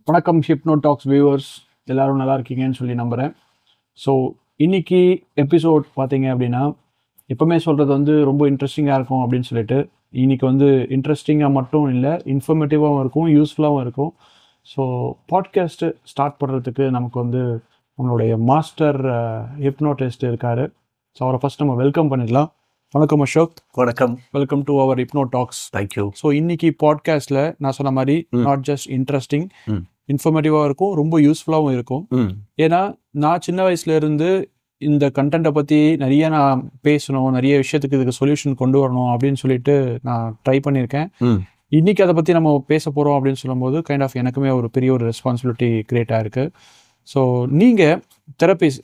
வணக்கம் hypno tax viewers, எல்லாரும் நல்லா இருக்கீங்கன்னு சொல்லி நம்புகிறேன். ஸோ இன்னைக்கு எபிசோட் பார்த்தீங்க அப்படின்னா, எப்பவுமே சொல்கிறது வந்து ரொம்ப இன்ட்ரெஸ்டிங்காக இருக்கும் அப்படின்னு சொல்லிட்டு, இன்னைக்கு வந்து இன்ட்ரெஸ்டிங்காக மட்டும் இல்லை, இன்ஃபர்மேட்டிவாகவும் இருக்கும், யூஸ்ஃபுல்லாகவும் இருக்கும். ஸோ பாட்காஸ்ட்டு ஸ்டார்ட் பண்ணுறதுக்கு நமக்கு வந்து நம்மளுடைய மாஸ்டர் ஹிப்னோட்டிஸ்ட் இருக்கார். ஸோ அவரை ஃபஸ்ட் நம்ம வெல்கம் பண்ணிடலாம். வணக்கம் அசோக். வணக்கம். Welcome to our hypno talks. Thank you. So இன்னைக்கு பாட்காஸ்ட்டில் நான் சொன்ன மாதிரி நாட் ஜஸ்ட் இன்ட்ரெஸ்டிங், இன்ஃபர்மேட்டிவாக இருக்கும், ரொம்ப யூஸ்ஃபுல்லாகவும் இருக்கும். ஏன்னா நான் சின்ன வயசுலேருந்து இந்த கண்டென்ட்டை பற்றி நிறைய நான் பேசணும், நிறைய விஷயத்துக்கு இதுக்கு சொல்யூஷன் கொண்டு வரணும் அப்படின்னு சொல்லிட்டு நான் ட்ரை பண்ணியிருக்கேன். இன்னைக்கு அதை பற்றி நம்ம பேச போகிறோம் அப்படின்னு சொல்லும்போது கைண்ட் ஆஃப் எனக்குமே ஒரு பெரிய ஒரு ரெஸ்பான்சிபிலிட்டி கிரியேட்டாக இருக்குது. ஸோ நீங்கள்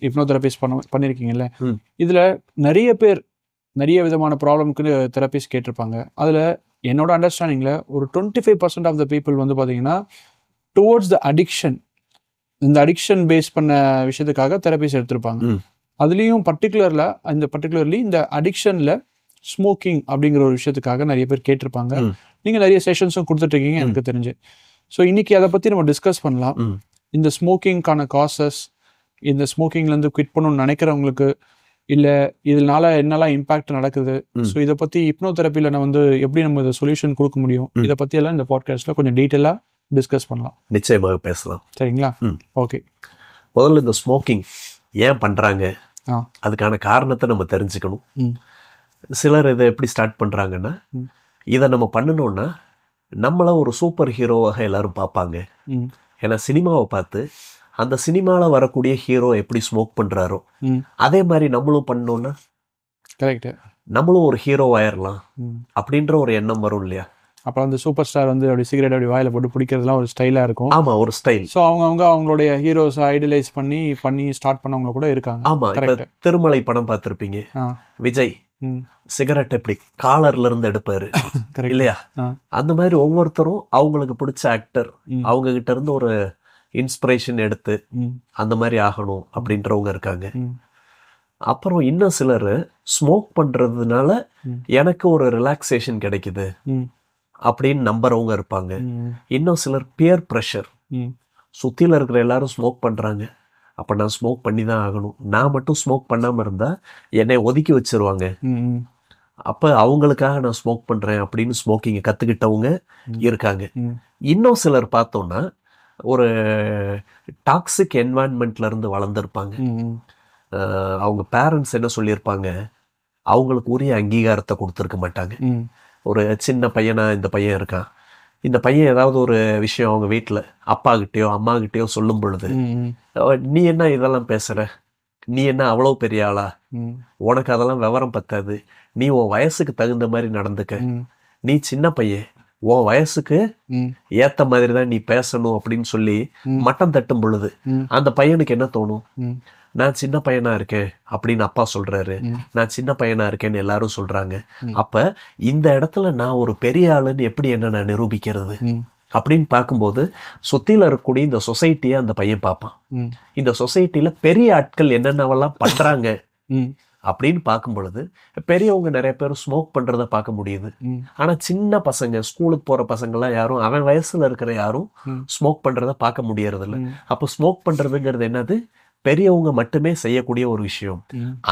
ஹிப்னோ தெரபிஸ் பண்ணியிருக்கீங்கல்ல, இதில் நிறைய பேர் நிறைய விதமான ப்ராப்ளம்க்கு தெரபிஸ் கேட்டிருப்பாங்க. அதில் என்னோட அண்டர்ஸ்டாண்டிங்கில் ஒரு 25% ஆஃப் த பீப்புள் வந்து பார்த்தீங்கன்னா டுவோர்ட்ஸ் த அடிக்ஷன், இந்த அடிக்ஷன் பேஸ் பண்ண விஷயத்துக்காக தெரபிஸ் எடுத்திருப்பாங்க. அதுலேயும் பர்டிகுலர்லி இந்த அடிக்ஷனில் ஸ்மோக்கிங் அப்படிங்கிற ஒரு விஷயத்துக்காக நிறைய பேர் கேட்டிருப்பாங்க. நீங்கள் நிறைய செஷன்ஸும் கொடுத்துட்ருக்கீங்க எனக்கு தெரிஞ்சு. ஸோ இன்னைக்கு அதை பற்றி நம்ம டிஸ்கஸ் பண்ணலாம். இந்த ஸ்மோக்கிங்கான காசஸ், இந்த ஸ்மோக்கிங்லேருந்து குவிட் பண்ணணும்னு நினைக்கிறவங்களுக்கு, இல்லை இதனால என்னெல்லாம் இம்பாக்ட் நடக்குது, ஸோ இதை பற்றி ஹிப்னோ தெரப்பியில் நான் வந்து எப்படி நம்ம இதை சொல்யூஷன் கொடுக்க முடியும், இதை பற்றியெல்லாம் இந்த பாட்காஸ்ட்டில் கொஞ்சம் டீட்டெயிலாக டிஸ்கஸ் பண்ணலாம். நிச்சயமாக பேசலாம். சரிங்களா? ஓகே. முதல்ல இந்த ஸ்மோக்கிங் ஏன் பண்ணுறாங்க, அதுக்கான காரணத்தை நம்ம தெரிஞ்சுக்கணும். சிலர் இதை எப்படி ஸ்டார்ட் பண்ணுறாங்கன்னா, இதை நம்ம பண்ணணும்னா நம்மளை ஒரு சூப்பர் ஹீரோவாக எல்லாரும் பார்ப்பாங்க. ஏன்னா சினிமாவை பார்த்து அந்த சினிமாவில் வரக்கூடிய ஹீரோ எப்படி ஸ்மோக் பண்ணுறாரோ அதே மாதிரி நம்மளும் பண்ணோன்னா கரெக்ட், நம்மளும் ஒரு ஹீரோ ஆயிடலாம் அப்படின்ற ஒரு எண்ணம் வரும் இல்லையா? அப்புறம் அந்த சூப்பர் ஸ்டார் வந்து அப்படி சிகரெட் அப்படி வாயில போட்டு பிடிக்கிறதுலாம் ஒரு ஸ்டைலாக இருக்கும். ஆமாம், ஒரு ஸ்டைல். ஸோ அவங்களுடைய ஹீரோஸை ஐடலைஸ் பண்ணி ஸ்டார்ட் பண்ணவங்க கூட இருக்காங்க. ஆமாம், இப்போ திருமலை படம் பார்த்துருப்பீங்க. விஜய் சிகரெட் எப்படி காலர்ல இருந்து எடுப்பாரு இல்லையா? அந்த மாதிரி ஒவ்வொருத்தரும் அவங்களுக்கு பிடிச்ச ஆக்டர் அவங்க கிட்ட இருந்து ஒரு இன்ஸ்பிரேஷன் எடுத்து அந்த மாதிரி ஆகணும் அப்படின்றவங்க இருக்காங்க. அப்புறம் இன்னும் சிலர் ஸ்மோக் பண்றதுனால எனக்கு ஒரு ரிலாக்ஸேஷன் கிடைக்குது அப்படின்னு நம்புறவங்க இருப்பாங்க. இன்னும் சிலர் பியர் ப்ரெஷர், சுத்தில இருக்கிற எல்லாரும் ஸ்மோக் பண்றாங்க, அப்ப நான் ஸ்மோக் பண்ணி தான் ஆகணும், நான் மட்டும் ஸ்மோக் பண்ணாம இருந்தா என்னை ஒதுக்கி வச்சிருவாங்க, அப்ப அவங்களுக்காக நான் ஸ்மோக் பண்றேன் அப்படின்னு ஸ்மோக்கிங்கை கத்துக்கிட்டவங்க இருக்காங்க. இன்னும் சிலர் பார்த்தோம்னா ஒரு டாக்ஸிக் என்வாயன்மெண்ட்ல இருந்து வளர்ந்துருப்பாங்க. அவங்க பேரண்ட்ஸ் என்ன சொல்லியிருப்பாங்க, அவங்களுக்கு உரிய அங்கீகாரத்தை கொடுத்துருக்க மாட்டாங்க. ஒரு சின்ன பையனா இந்த பையன் இருக்கான், இந்த பையன் ஏதாவது ஒரு விஷயம் அவங்க வீட்டில் அப்பா கிட்டேயோ அம்மா கிட்டேயோ சொல்லும் பொழுது, நீ என்ன இதெல்லாம் பேசுற, நீ என்ன அவ்வளோ பெரிய ஆளா, உனக்கு அதெல்லாம் விவரம் பத்தாது, நீ உன் வயசுக்கு தகுந்த மாதிரி நடந்துக்க, நீ சின்ன பையன், உன் வயசுக்கு ஏத்த மாதிரி தான் நீ பேசணும் அப்படின்னு சொல்லி மட்டம் தட்டும் பொழுது அந்த பையனுக்கு என்ன தோணும், நான் சின்ன பையனா இருக்கேன் அப்படின்னு அப்பா சொல்றாரு, நான் சின்ன பையனா இருக்கேன்னு எல்லாரும் சொல்றாங்க, அப்ப இந்த இடத்துல நான் ஒரு பெரிய ஆளுன்னு எப்படி என்ன நான் நிரூபிக்கிறது அப்படின்னு பார்க்கும்போது சுத்தில இருக்கக்கூடிய இந்த சொசைட்டியை அந்த பையன் பார்ப்பான். இந்த சொசைட்டில பெரிய ஆட்கள் என்னென்னவெல்லாம் பண்றாங்க அப்படின்னு பார்க்கும் பொழுது பெரியவங்க நிறைய பேர் ஸ்மோக் பண்றத பார்க்க முடியுது. ஆனா சின்ன பசங்க, ஸ்கூலுக்கு போற பசங்கள்லாம் யாரும், அவன் வயசுல இருக்கிற யாரும் ஸ்மோக் பண்றத பார்க்க முடியறது இல்லை. அப்போ ஸ்மோக் பண்றதுங்கிறது என்னது, பெரியவங்க மட்டுமே செய்யக்கூடிய ஒரு விஷயம்.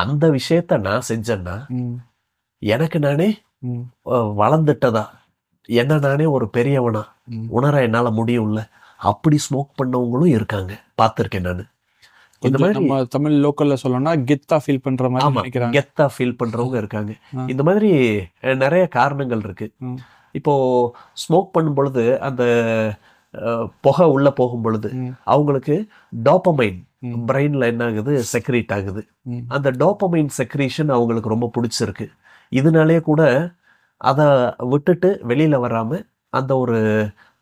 அந்த விஷயத்த நான் செஞ்சேன்னா எனக்கு நானே வளர்ந்துட்டதா, என்ன நானே ஒரு பெரியவனா உணர என்னால முடியும்ல, அப்படி ஸ்மோக் பண்ணவங்களும் இருக்காங்க, பார்த்திருக்கேன் நான். இந்த மாதிரி நம்ம தமிழ் லோக்கல்ல சொல்லணும்னா கெத்தா ஃபீல் பண்ற மாதிரி நினைக்கிறாங்க, கெத்தா ஃபீல் பண்றவங்க இருக்காங்க. இந்த மாதிரி நிறைய காரணங்கள் இருக்கு. இப்போ ஸ்மோக் பண்ணும் பொழுது அந்த புகை உள்ள போகும் பொழுது அவங்களுக்கு டோபமைன் பிரெயின்ல என்ன ஆகுது, செக்ரீட் ஆகுது. அந்த டோபமைன் செக்ரீஷன் அவங்களுக்கு ரொம்ப பிடிச்சிருக்கு. இதனாலே கூட அதை விட்டுட்டு வெளியில வராம அந்த ஒரு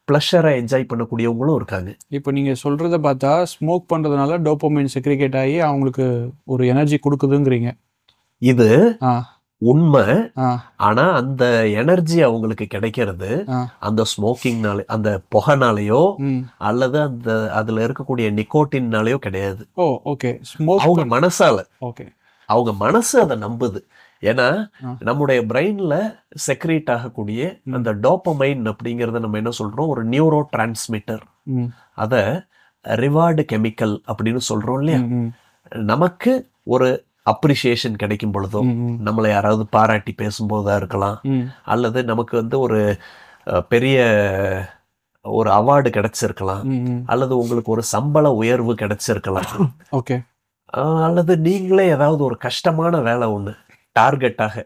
ப்ளஷரை என்ஜாய் பண்ணக்கூடியவங்களும் இருக்காங்க. இப்போ நீங்கள் சொல்கிறத பார்த்தா ஸ்மோக் பண்ணுறதுனால டோபமைன் செக்ரிகேட் ஆகி அவங்களுக்கு ஒரு எனர்ஜி கொடுக்குதுங்கிறீங்க. இது உண்மை. ஆனா அந்த எனர்ஜி அவங்களுக்கு கிடைக்கிறது அந்த ஸ்மோக்கிங்னாலே, அந்த புகைனாலேயோ அல்லது அந்த அதுல இருக்கக்கூடிய நிக்கோட்டின்னாலேயோ கிடையாது. ஓ ஓகே. ஸ்மோக் அவங்க மனசால, ஓகே, அவங்க மனசு அதை நம்புது. ஏன்னா நம்முடைய பிரெயின்ல செக்ரேட் ஆகக்கூடிய அந்த டோபமைன் அப்படிங்கறத நம்ம என்ன சொல்றோம், ஒரு நியூரோ டிரான்ஸ்மிட்டர். அத ரிவார்டு கெமிக்கல் அப்படின்னு சொல்றோம் இல்லையா. நமக்கு ஒரு அப்ரிசியேஷன் கிடைக்கும் பொழுதோ, நம்மளை யாராவது பாராட்டி பேசும்போதா இருக்கலாம், அல்லது நமக்கு வந்து ஒரு பெரிய ஒரு அவார்டு கிடைச்சிருக்கலாம், அல்லது உங்களுக்கு ஒரு சம்பள உயர்வு கிடைச்சிருக்கலாம், ஓகே, அல்லது நீங்களே ஏதாவது ஒரு கஷ்டமான வேலை ஒண்ணு டார்கெட்டாக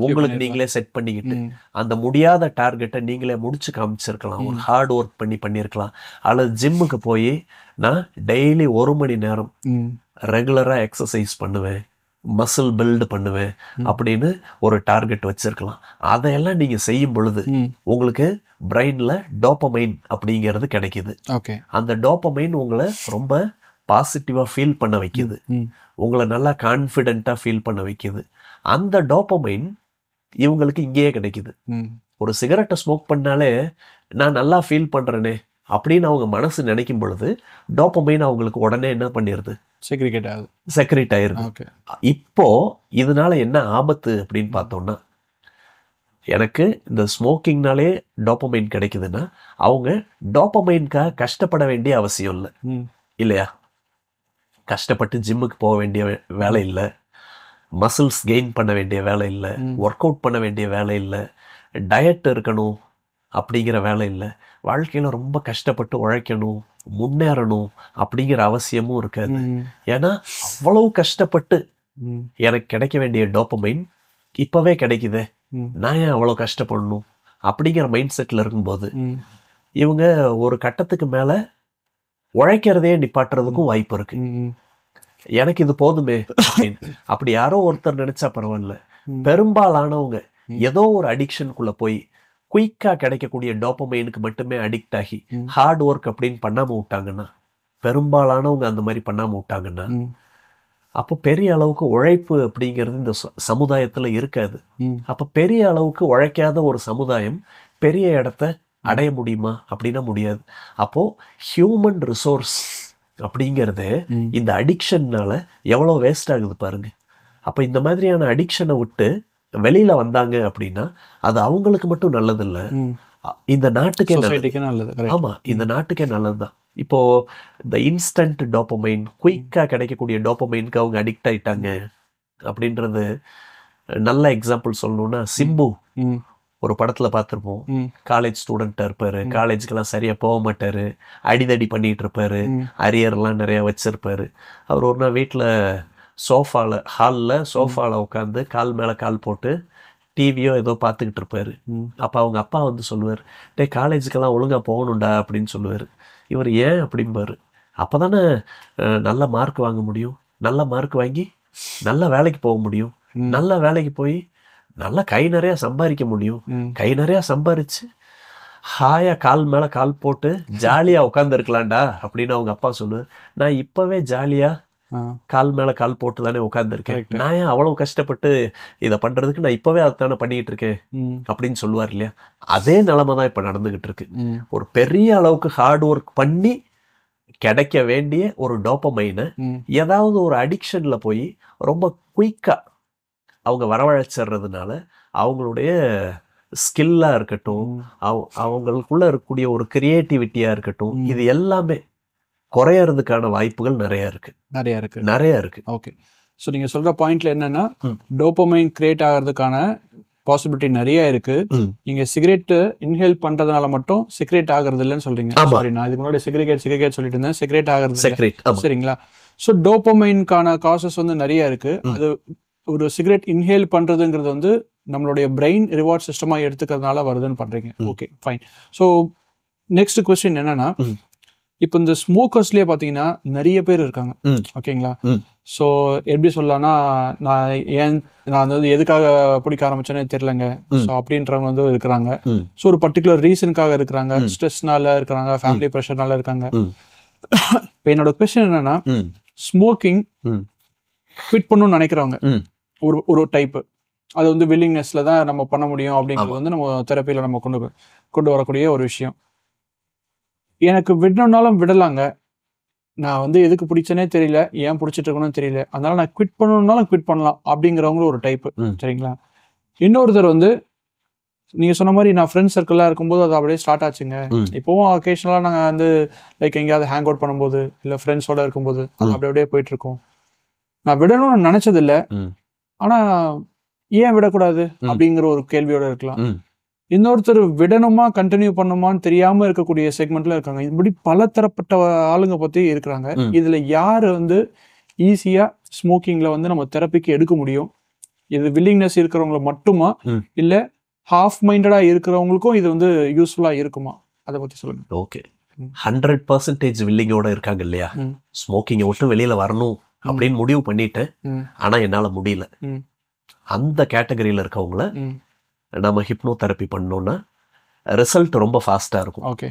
உங்களுக்கு நீங்களே செட் பண்ணிக்கிட்டு அந்த முடியாத டார்கெட்டை நீங்களே முடிச்சு காமிச்சிருக்கலாம், ஒரு ஹார்ட் ஒர்க் பண்ணியிருக்கலாம். அல்லது ஜிம்முக்கு போய் நான் டெய்லி 1 மணி நேரம் ரெகுலரா எக்ஸசைஸ் பண்ணுவேன், மசில் பில்டு பண்ணுவேன் அப்படின்னு ஒரு டார்கெட் வச்சிருக்கலாம். அதையெல்லாம் நீங்க செய்யும் பொழுது உங்களுக்கு பிரெயின்ல டோபமைன் அப்படிங்கிறது கிடைக்குது. அந்த டோபமைன் உங்களை ரொம்ப பாசிட்டிவா ஃபீல் பண்ண வைக்குது, உங்களை நல்லா கான்ஃபிடென்ட்டா ஃபீல் பண்ண வைக்குது. அந்த டோபமைன் இவங்களுக்கு இங்கேயே கிடைக்குது. ஒரு சிகரெட்டை ஸ்மோக் பண்ணாலே நான் நல்லா ஃபீல் பண்றேனே அப்படின்னு அவங்க மனசு நினைக்கும் பொழுது டோபமைன் அவங்களுக்கு உடனே என்ன பண்ணிருது, செக்ரேட் ஆயிருது. இப்போ இதனால என்ன ஆபத்து அப்படின்னு பார்த்தோம்னா, எனக்கு இந்த ஸ்மோக்கிங்னாலே டோபமைன் கிடைக்குதுன்னா அவங்க டோபமைனுக்காக கஷ்டப்பட வேண்டிய அவசியம் இல்லை இல்லையா. கஷ்டப்பட்டு ஜிம்முக்கு போக வேண்டிய வேலை இல்லை, மசில்ஸ் கெயின் பண்ண வேண்டிய வேலை இல்லை, ஒர்க் அவுட் பண்ண வேண்டிய வேலை இல்லை, டயட் இருக்கணும் அப்படிங்கிற வேலை இல்லை, வாழ்க்கையில் ரொம்ப கஷ்டப்பட்டு உழைக்கணும் முன்னேறணும் அப்படிங்கிற அவசியமும் இருக்காது. ஏன்னா அவ்வளவு கஷ்டப்பட்டு எனக்கு கிடைக்க வேண்டிய டோபமைன் இப்பவே கிடைக்குது, நான் ஏன் அவ்வளோ கஷ்டப்படணும் அப்படிங்கிற மைண்ட் செட்டில் இருக்கும்போது இவங்க ஒரு கட்டத்துக்கு மேலே உழைக்கிறதே நிப்பாட்டுறதுக்கும் வாய்ப்பு இருக்கு. எனக்கு இது போதுமே அப்படின்னு அப்படி யாரோ ஒருத்தர் நினைச்சா பரவாயில்ல. பெரும்பாலானவங்க ஏதோ ஒரு அடிக்ஷனுக்குள்ள போய் குயிக்கா கிடைக்கக்கூடிய டோபமைனுக்கு மட்டுமே அடிக்ட் ஆகி ஹார்ட் ஒர்க் அப்படின்னு பண்ணாம விட்டாங்கன்னா, பெரும்பாலானவங்க அந்த மாதிரி பண்ணாம விட்டாங்கன்னா, அப்போ பெரிய அளவுக்கு உழைப்பு அப்படிங்கிறது இந்த சமுதாயத்துல இருக்காது. அப்ப பெரிய அளவுக்கு உழைக்காத ஒரு சமுதாயம் பெரிய இடத்த அடைய முடியுமா அப்படின்னா முடியாது. அப்போ ஹியூமன் ரிசோர்ஸ் அப்படிங்கிறது இந்த அடிக்ஷன்னால எவ்வளவு வேஸ்ட் ஆகுது பாருங்க. அப்ப இந்த மாதிரியான அடிக்ஷனை விட்டு வெளியில வந்தாங்க அப்படின்னா அது அவங்களுக்கு மட்டும் நல்லது இல்ல, இந்த நாட்டுக்கே நல்லது. ஆமா, இந்த நாட்டுக்கே நல்லதுதான். இப்போ இந்த இன்ஸ்டன்ட் டோபமைன், குயிக்கா கிடைக்கக்கூடிய டோபமைனுக்கு அவங்க அடிக்ட் ஆயிட்டாங்க அப்படின்றது நல்ல எக்ஸாம்பிள் சொல்லணும்னா, சிம்பு ஒரு படத்துல பார்த்திருப்போம். காலேஜ் ஸ்டூடெண்டா இருப்பாரு, காலேஜுக்கெல்லாம் சரியா போக மாட்டாரு, அடிதடி பண்ணிட்டு இருப்பாரு, அரியர்லாம் நிறைய வச்சிருப்பாரு. அவர் ஒரு நாள் வீட்டுல ஹாலில் சோஃபால உட்காந்து கால் மேல கால் போட்டு டிவியோ ஏதோ பார்த்துக்கிட்டு இருப்பாரு. அப்ப அவங்க அப்பா வந்து சொல்லுவார், டே காலேஜுக்கெல்லாம் ஒழுங்கா போகணும்டா அப்படின்னு சொல்லுவாரு. இவர் ஏன் அப்படிம்பாரு, அப்பதானே நல்ல மார்க் வாங்க முடியும், நல்ல மார்க் வாங்கி நல்ல வேலைக்கு போக முடியும், நல்ல வேலைக்கு போய் நல்லா கை நிறைய சம்பாதிக்க முடியும், கை நிறைய சம்பாரிச்சு ஹாயா கால் மேல கால் போட்டு ஜாலியா உட்கார்ந்து இருக்கலாம்டா அப்படின்னு அவங்க அப்பா சொல்லுவார். நான் இப்பவே ஜாலியா கால் மேல கால் போட்டு தானே உட்கார்ந்து இருக்கேன், நான் ஏன் அவ்வளவு கஷ்டப்பட்டு இதை பண்றதுக்கு, நான் இப்பவே அதைத்தானே பண்ணிட்டு இருக்கேன் அப்படின்னு சொல்லுவார் இல்லையா. அதே நிலைமை தான் இப்ப நடந்துகிட்டு இருக்கு. ஒரு பெரிய அளவுக்கு ஹார்ட் ஒர்க் பண்ணி கிடைக்க வேண்டிய ஒரு டோபமைனை ஏதாவது ஒரு அடிக்ஷன்ல போய் ரொம்ப குயிக்கா அவங்க வரவழைச்சிடுறதுனால அவங்களுடைய ஸ்கில்லா இருக்கட்டும், அவங்களுக்குள்ள இருக்கக்கூடிய ஒரு கிரியேட்டிவிட்டியா இருக்கட்டும், இது எல்லாமே குறையறதுக்கான வாய்ப்புகள் நிறைய இருக்கு. ஓகே, ஸோ நீங்க சொல்ற பாயிண்ட்ல என்னன்னா, டோபமைன் கிரியேட் ஆகிறதுக்கான பாசிபிலிட்டி நிறைய இருக்கு. நீங்க சிகரெட் இன்ஹேல் பண்றதுனால மட்டும் சிகரெட் ஆகிறது இல்லைன்னு சொல்றீங்க. சாரி, நான் இதுக்கு முன்னாடி சிகரெட் சொல்லிட்டு இருந்தேன், சிகரெட் ஆகிறது சரிங்களா. ஸோ டோபமைனுக்கான காசஸ் வந்து நிறைய இருக்கு. அது ஒரு சிகரெட் இன்ஹேல் பண்றதுங்கிறது வந்து நம்மளுடைய பிரெயின் ரிவார்ட் சிஸ்டமா எடுத்துக்கிறதுனால வருதுன்னு பண்றீங்க. Okay, fine. So next question என்னன்னா, இப்போ இந்த ஸ்மோக்கர்ஸ்லயே பாத்தீங்கன்னா நிறைய பேர் இருக்காங்க, ஓகேங்களா. ஸோ எப்படி சொல்லலாம்னா, நான் வந்து எதுக்காக பிடிக்க ஆரம்பிச்சேன்னு தெரியலங்க, ஸோ அப்படின்றவங்க வந்து இருக்கிறாங்க. ஸோ ஒரு பர்டிகுலர் ரீசனுக்காக இருக்கிறாங்க, ஸ்ட்ரெஸ்னால இருக்கிறாங்க, ஃபேமிலி ப்ரெஷர்னால இருக்காங்க. இப்போ என்னோட கொஸ்டின் என்னன்னா, ஸ்மோக்கிங் குவிட் பண்ணணும்னு நினைக்கிறவங்க ஒரு டைப், அது வந்து வில்லிங்னஸ்ல தான் நம்ம பண்ண முடியும் அப்படிங்கிறது வந்து நம்ம தெரப்பியில நம்ம கொண்டு வரக்கூடிய ஒரு விஷயம். எனக்கு விடணும்னாலும் விடலாங்க, நான் வந்து எதுக்கு பிடிச்சனே தெரியல, ஏன் பிடிச்சிட்டு இருக்கணும்னு தெரியல, அதனால நான் குவிட் பண்ணணும்னாலும் குவிட் பண்ணலாம் அப்படிங்கிறவங்களும் ஒரு டைப்பு. சரிங்களா? இன்னொருத்தர் வந்து நீங்க சொன்ன மாதிரி நான் ஃப்ரெண்ட்ஸ் சர்க்கிளாக இருக்கும்போது அது அப்படியே ஸ்டார்ட் ஆச்சுங்க. இப்போவும் அக்கேஷனலாக நாங்கள் வந்து லைக் எங்கேயாவது ஹேங் அவுட் பண்ணும்போது இல்லை ஃப்ரெண்ட்ஸோட இருக்கும்போது அப்படி அப்படியே போயிட்டு இருக்கோம். நான் விடணும்னு நினைச்சதில்லை, ஆனால் ஏன் விடக்கூடாது அப்படிங்கிற ஒரு கேள்வியோட இருக்கலாம். இன்னொருத்தர் விடணுமா கண்டினியூ பண்ணுமான்னு தெரியாம இருக்கக்கூடிய செக்மெண்ட்ல இருக்காங்க. இப்படி பல தரப்பட்ட ஆளுங்க பத்தி இருக்கிறாங்க. இதுல யாரு வந்து ஈஸியா ஸ்மோக்கிங்ல வந்து நம்ம தெரப்பிக்கு எடுக்க முடியும்? இது வில்லிங்னஸ் இருக்கிறவங்கள மட்டுமா இல்ல ஹாஃப் மைண்டடா இருக்கிறவங்களுக்கும் இது வந்து யூஸ்ஃபுல்லா இருக்குமா? அதை பத்தி சொல்லுங்க. ஓகே, 100% வில்லிங்கோட இருக்காங்க இல்லையா, ஸ்மோக்கிங்கை விட்டு வெளியில வரணும் அப்படின்னு முடிவு பண்ணிட்டேன், ஆனா என்னால முடியல. அந்த கேட்டகரியில இருக்கவங்கள நம்ம ஹிப்னோ தெரப்பி பண்ணோம்னா ரிசல்ட் ரொம்ப ஃபாஸ்ட்டாக இருக்கும். ஓகே.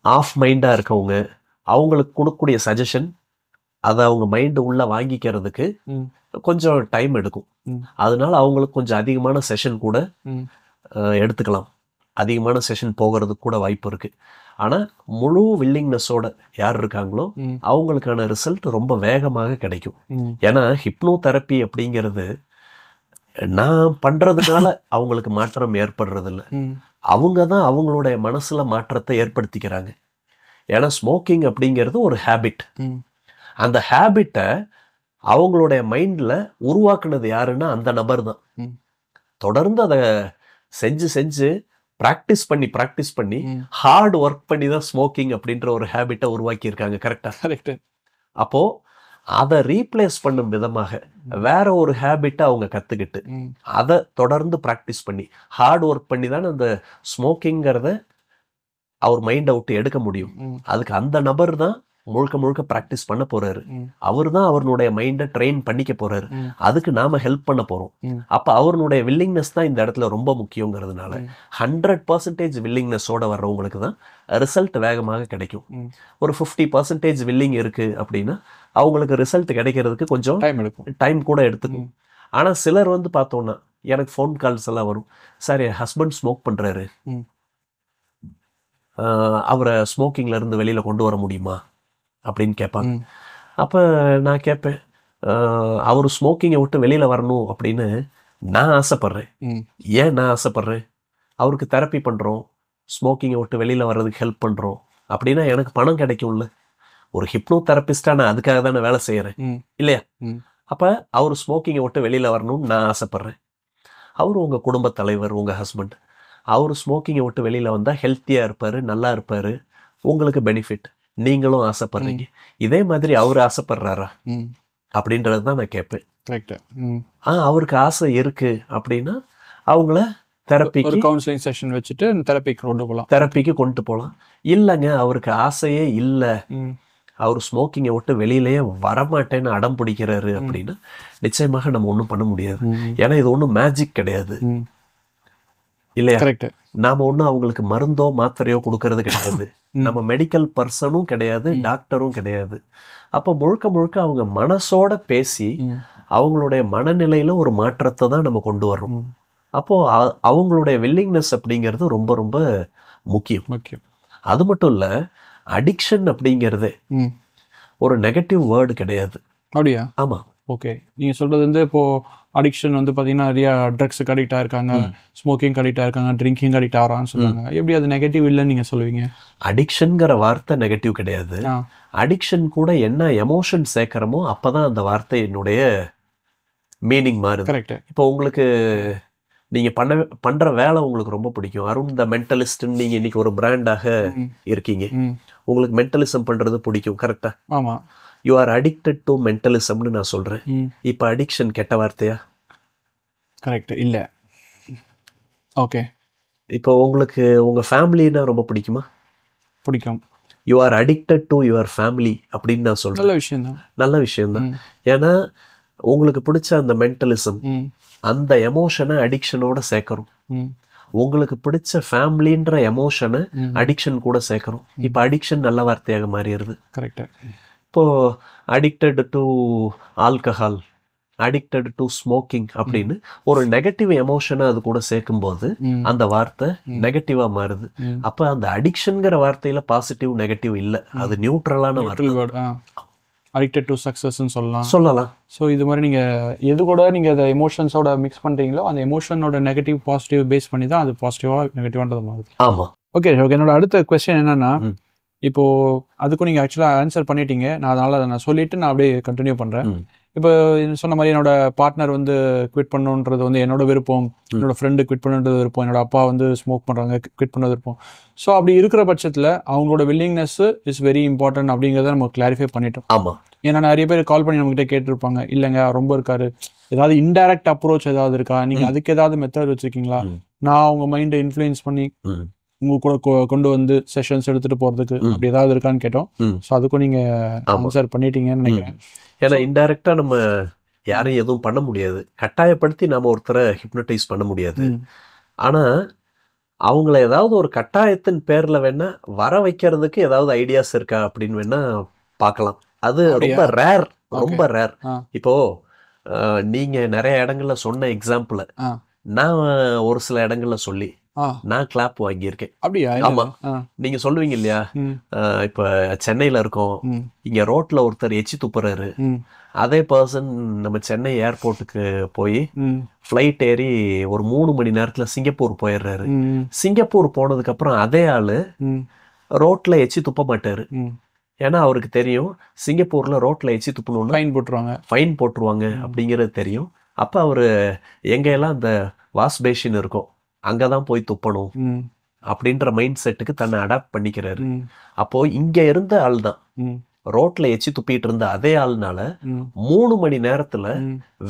ஆஃப் மைண்டாக இருக்கவங்க அவங்களுக்கு கொடுக்கக்கூடிய சஜஷன் அதை அவங்க மைண்டு உள்ளே வாங்கிக்கிறதுக்கு கொஞ்சம் டைம் எடுக்கும். அதனால அவங்களுக்கு கொஞ்சம் அதிகமான செஷன் கூட எடுத்துக்கலாம், அதிகமான செஷன் போகிறதுக்கு கூட வாய்ப்பு இருக்குது. ஆனால் முழு வில்லிங்னஸோட யார் இருக்காங்களோ அவங்களுக்கான ரிசல்ட் ரொம்ப வேகமாக கிடைக்கும். ஏன்னா ஹிப்னோ தெரப்பி அப்படிங்கிறது நான் பண்றதுனால அவங்களுக்கு மாற்றம் ஏற்படுறது இல்லை, அவங்க தான் அவங்களுடைய மனசுல மாற்றத்தை ஏற்படுத்திக்கிறாங்க. ஏன்னா ஸ்மோக்கிங் அப்படிங்கிறது ஒரு ஹேபிட். அந்த ஹேபிட்டை அவங்களுடைய மைண்ட்ல உருவாக்குனது யாருன்னா அந்த நபர் தான். தொடர்ந்து அதை செஞ்சு செஞ்சு ப்ராக்டிஸ் பண்ணி ஹார்ட் ஒர்க் பண்ணி தான் ஸ்மோக்கிங் அப்படின்ற ஒரு ஹேபிட்டை உருவாக்கி இருக்காங்க. கரெக்டா? அப்போ அதை ரீப்ளேஸ் பண்ணும் விதமாக வேற ஒரு ஹேபிட்டை அவங்க கத்துக்கிட்டு அதை தொடர்ந்து ப்ராக்டிஸ் பண்ணி ஹார்ட் ஒர்க் பண்ணி தான் அந்த ஸ்மோக்கிங்கிறத அவர் மைண்டை விட்டு எடுக்க முடியும். அதுக்கு அந்த நபர் தான் முழுக்க முழுக்க ப்ராக்டிஸ் பண்ண போறாரு, அவர் தான் அவருடைய மைண்டை ட்ரெயின் பண்ணிக்க போறாரு, அதுக்கு நாம ஹெல்ப் பண்ண போறோம். அப்ப அவருடைய வில்லிங்னஸ் தான் இந்த இடத்துல ரொம்ப முக்கியங்கிறதுனால 100% வில்லிங்னஸோட வர்றவங்களுக்கு தான் ரிசல்ட் வேகமாக கிடைக்கும். ஒரு 50% வில்லிங் இருக்கு அப்படின்னா அவங்களுக்கு ரிசல்ட் கிடைக்கிறதுக்கு கொஞ்சம் டைம் கூட எடுத்துக்கும். ஆனா சிலர் வந்து பார்த்தோம்னா எனக்கு ஃபோன் கால்ஸ் எல்லாம் வரும், சார் என் ஹஸ்பண்ட் ஸ்மோக் பண்றாரு, அவரை ஸ்மோக்கிங்ல இருந்து வெளியில கொண்டு வர முடியுமா அப்படின்னு கேட்பாங்க. அப்போ நான் கேட்பேன், அவர் ஸ்மோக்கிங்கை விட்டு வெளியில் வரணும் அப்படின்னு நான் ஆசைப்பட்றேன். ஏன் நான் ஆசைப்பட்றேன்? அவருக்கு தெரப்பி பண்ணுறோம், ஸ்மோக்கிங்கை விட்டு வெளியில் வர்றதுக்கு ஹெல்ப் பண்ணுறோம் அப்படின்னா எனக்கு பணம் கிடைக்கும்ல. ஒரு ஹிப்னோ தெரப்பிஸ்டாக நான் அதுக்காக தானே வேலை செய்கிறேன் இல்லையா? அப்போ அவர் ஸ்மோக்கிங்கை விட்டு வெளியில் வரணும்னு நான் ஆசைப்பட்றேன். அவர் உங்கள் குடும்ப தலைவர், உங்கள் ஹஸ்பண்ட், அவர் ஸ்மோக்கிங்கை விட்டு வெளியில் வந்தால் ஹெல்த்தியாக இருப்பார், நல்லா இருப்பார், உங்களுக்கு பெனிஃபிட், நீங்களும் ஆசைப்படுறீங்க. இதே மாதிரி அவர் ஆசைப்படுறாரா அப்படின்றது தான் நான் கேட்பேன். அவருக்கு ஆசை இருக்கு அப்படின்னா அவங்கள தெரப்பிக்கு கவுன்சிலிங் செஷன் வச்சுட்டு தெரப்பிக்கு கொண்டு போகலாம். இல்லைங்க அவருக்கு ஆசையே இல்லை, அவர் ஸ்மோக்கிங்கை விட்டு வெளியிலேயே வரமாட்டேன்னு அடம் பிடிக்கிறாரு அப்படின்னா நிச்சயமாக நம்ம ஒன்றும் பண்ண முடியாது. ஏன்னா இது ஒன்றும் மேஜிக் கிடையாது இல்லையா? நாம ஒன்றும் அவங்களுக்கு மருந்தோ மாத்திரையோ கொடுக்கறது கிடையாது, நம்ம மெடிக்கல் பர்சனும் கிடையாது, டாக்டரும் கிடையாது. அப்போ முழுக்க முழுக்க அவங்க மனசோட பேசி அவங்களுடைய மனநிலையில ஒரு மாற்றத்தை தான் நம்ம கொண்டு வர்றோம். அப்போ அவங்களுடைய வில்லிங்னஸ் அப்படிங்கிறது ரொம்ப ரொம்ப முக்கியம். அது மட்டும் இல்ல, அடிக்ஷன் அப்படிங்கிறது ஒரு நெகட்டிவ் வேர்டு கிடையாது. அப்படியா? ஆமா. ஓகே, நீங்க சொல்றது வந்து இப்போ அடிக்ஷன் வந்து பார்த்தீங்கன்னா நிறைய ட்ரக்ஸுக்கு அடிக்ட் ஆயிருக்காங்க, ஸ்மோக்கிங் அடிக்ட் ஆயிருக்காங்க, ட்ரிங்கிங் அடிக்ட் ஆகிறான்னு சொல்லுவாங்க. எப்படி அது நெகட்டிவ் இல்லைன்னு நீங்கள் சொல்லுவீங்க? அடிக்ஷன்ங்கிற வார்த்தை நெகட்டிவ் கிடையாது. அடிக்ஷன் கூட என்ன எமோஷன் சேர்க்கிறோமோ அப்போதான் அந்த வார்த்தையினுடைய மீனிங் மாறுது. கரெக்ட். இப்போ உங்களுக்கு நீங்கள் பண்ணுற வேலை உங்களுக்கு ரொம்ப பிடிக்கும், அருண் த மென்டலிஸ்ட்னு நீங்கள் இன்னைக்கு ஒரு பிராண்டாக இருக்கீங்க, உங்களுக்கு மென்டலிசம் பண்ணுறது பிடிக்கும். கரெக்டா? ஆமாம். யூ ஆர் அடிக்டட் டு மென்டலிசம்னு நான் சொல்கிறேன். இப்போ அடிக்ஷன் கெட்ட வார்த்தையா? கரெக்ட் இல்லை. ஓகே, இப்போ உங்களுக்கு உங்கள் ஃபேமிலின்னா ரொம்ப பிடிக்குமா? பிடிக்கும். You are addicted to your family அப்படின்னு நான் சொல்கிறேன். நல்ல விஷயம்தான். நல்ல விஷயம்தான். ஏன்னா உங்களுக்கு பிடிச்ச அந்த மென்டலிசம் அந்த எமோஷனை அடிக்ஷனோட சேர்க்கணும். உங்களுக்கு பிடிச்ச ஃபேமிலின்ற எமோஷனை அடிக்ஷன் கூட சேர்க்கணும். இப்போ அடிக்ஷன் நல்ல வார்த்தையாக மாறிடுது. கரெக்ட். இப்போ addicted to alcohol addicted to smoking அப்படின்னு ஒரு நெகட்டிவ் எமோஷனை அது கூட சேர்க்கும் போது அந்த வார்த்தை நெகட்டிவா மாறுது. அப்ப அந்த அடிக்ஷன்ங்கிற வார்த்தையில பாசிட்டிவ் நெகட்டிவ் இல்ல, அது நியூட்ரலான வார்த்தை. அடிக்டட் டு சக்ஸஸ்ன்னு சொல்லலாம். ஸோ இது மாதிரி நீங்கள் எது கூட நீங்கள் அதை எமோஷன்ஸோட மிக்ஸ் பண்ணுறீங்களோ அந்த எமோஷனோட நெகட்டிவ் பாசிட்டிவ் பேஸ் பண்ணி தான் அது பாசிட்டிவாக நெகட்டிவான்றது மாறுது. ஆமாம். ஓகே என்னோட அடுத்த கொஸ்டின் என்னன்னா, இப்போ அதுக்கும் நீங்கள் ஆக்சுவலாக ஆன்சர் பண்ணிட்டீங்க. நான் அதனால அதை சொல்லிட்டு நான் அப்படியே கண்டினியூ பண்ணுறேன். இப்போ சொன்ன மாதிரி என்னோட பார்ட்னர் வந்து குவிட் பண்ணுன்றது வந்து என்னோட விருப்பம், என்னோட ஃப்ரெண்டு குவிட் பண்ணுறது விருப்பம், என்னோட அப்பா வந்து ஸ்மோக் பண்ணுறாங்க குவிட் பண்ணது விருப்பம். ஸோ அப்படி இருக்கிற பட்சத்தில் அவங்களோட வில்லிங்னஸ் இஸ் வெரி இம்பார்ட்டன்ட் அப்படிங்கிறத நம்ம கிளாரிஃபை பண்ணிட்டோம். ஆமாம். ஏன்னா நிறைய பேர் கால் பண்ணி நம்மகிட்ட கேட்டிருப்பாங்க, இல்லைங்க ரொம்ப இருக்காரு, ஏதாவது இன்டைரக்ட் அப்ரோச் ஏதாவது இருக்கா, நீங்கள் அதுக்கு ஏதாவது மெத்தட் வச்சுருக்கீங்களா, நான் அவங்க மைண்டை இன்ஃப்ளூயன்ஸ் பண்ணி உங்க கூட கொண்டு வந்து செஷன்ஸ் எடுத்துட்டு போறதுக்கு அப்படி ஏதாவது இருக்கான்னு கேட்டோம். ஸோ அதுக்கும் நீங்க ஆன்சர் பண்ணிட்டீங்கன்னு நினைக்கிறேன். ஏன்னா இன்டைரக்டா நம்ம யாரையும் எதுவும் பண்ண முடியாது, கட்டாயப்படுத்தி நாம ஒருத்தரை ஹிப்னடைஸ் பண்ண முடியாது. ஆனா அவங்கள ஏதாவது ஒரு கட்டாயத்தின் பேர்ல வேணா வர வைக்கிறதுக்கு ஏதாவது ஐடியாஸ் இருக்கா அப்படின்னு வேணா பார்க்கலாம். அது ரொம்ப ரேர், ரொம்ப ரேர். இப்போ நீங்க நிறைய இடங்கள்ல சொன்ன எக்ஸாம்பிள் நான் ஒரு சில இடங்கள்ல சொல்லி நான் கிளாப் வாங்கியிருக்கேன். அப்படியா? ஆமா. நீங்க சொல்லுவீங்க இல்லையா, இப்ப சென்னையில இருக்கோம், இங்க ரோட்ல ஒருத்தர் எச்சி துப்புறாரு, அதே பர்சன் நம்ம சென்னை ஏர்போர்ட்டுக்கு போய் ஃபிளைட் ஏறி ஒரு 3 மணி நேரத்துல சிங்கப்பூர் போயிடுறாரு. சிங்கப்பூர் போனதுக்கு அப்புறம் அதே ஆளு ரோட்ல எச்சி துப்ப மாட்டாரு. ஏன்னா அவருக்கு தெரியும் சிங்கப்பூர்ல ரோட்ல எச்சி துப்பணும்னு ஃபைன் போட்டுருவாங்க அப்படிங்கிறது தெரியும். அப்ப அவரு எங்க எல்லாம் அந்த வாஷ் பேஷன் இருக்கும் அங்கதான் போய் துப்பணும் அப்படின்ற மைண்ட் செட்டுக்கு தன்னை அடாப்ட் பண்ணிக்கிறாரு. அப்போ இங்க இருந்த ஆள் தான் ரோட்ல எச்சி துப்பிட்டு இருந்த அதே ஆள்னால 3 மணி நேரத்துல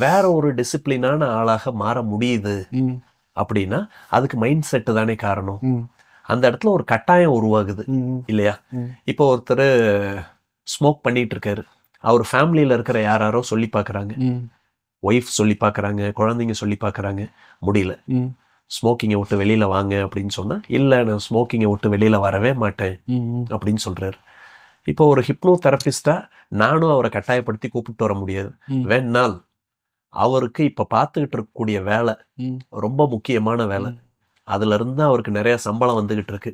வேற ஒரு டிசிப்ளினான ஆளாக மாற முடியுது அப்படின்னா அதுக்கு மைண்ட் செட்டு தானே காரணம். அந்த இடத்துல ஒரு கட்டாயம் உருவாகுது இல்லையா? இப்போ ஒருத்தர் ஸ்மோக் பண்ணிட்டு இருக்காரு, அவர் ஃபேமிலியில இருக்கிற யாரோ சொல்லி பாக்குறாங்க, ஒய்ஃப் சொல்லி பாக்குறாங்க, குழந்தைங்க சொல்லி பாக்குறாங்க, முடியல, ஸ்மோக்கிங்கை விட்டு வெளியில வாங்க அப்படின்னு சொன்னா, இல்ல நான் ஸ்மோக்கிங்கை விட்டு வெளியில வரவே மாட்டேன் அப்படின்னு சொல்றாரு. இப்போ ஒரு ஹிப்னோ தெரபிஸ்டா நானும் அவரை கட்டாயப்படுத்தி கூப்பிட்டு வர முடியாது. வேணால் அவருக்கு இப்ப பார்த்துக்கிட்டு இருக்கக்கூடிய வேலை ரொம்ப முக்கியமான வேலை, அதுல இருந்து அவருக்கு நிறைய சம்பளம் வந்துகிட்டு இருக்கு.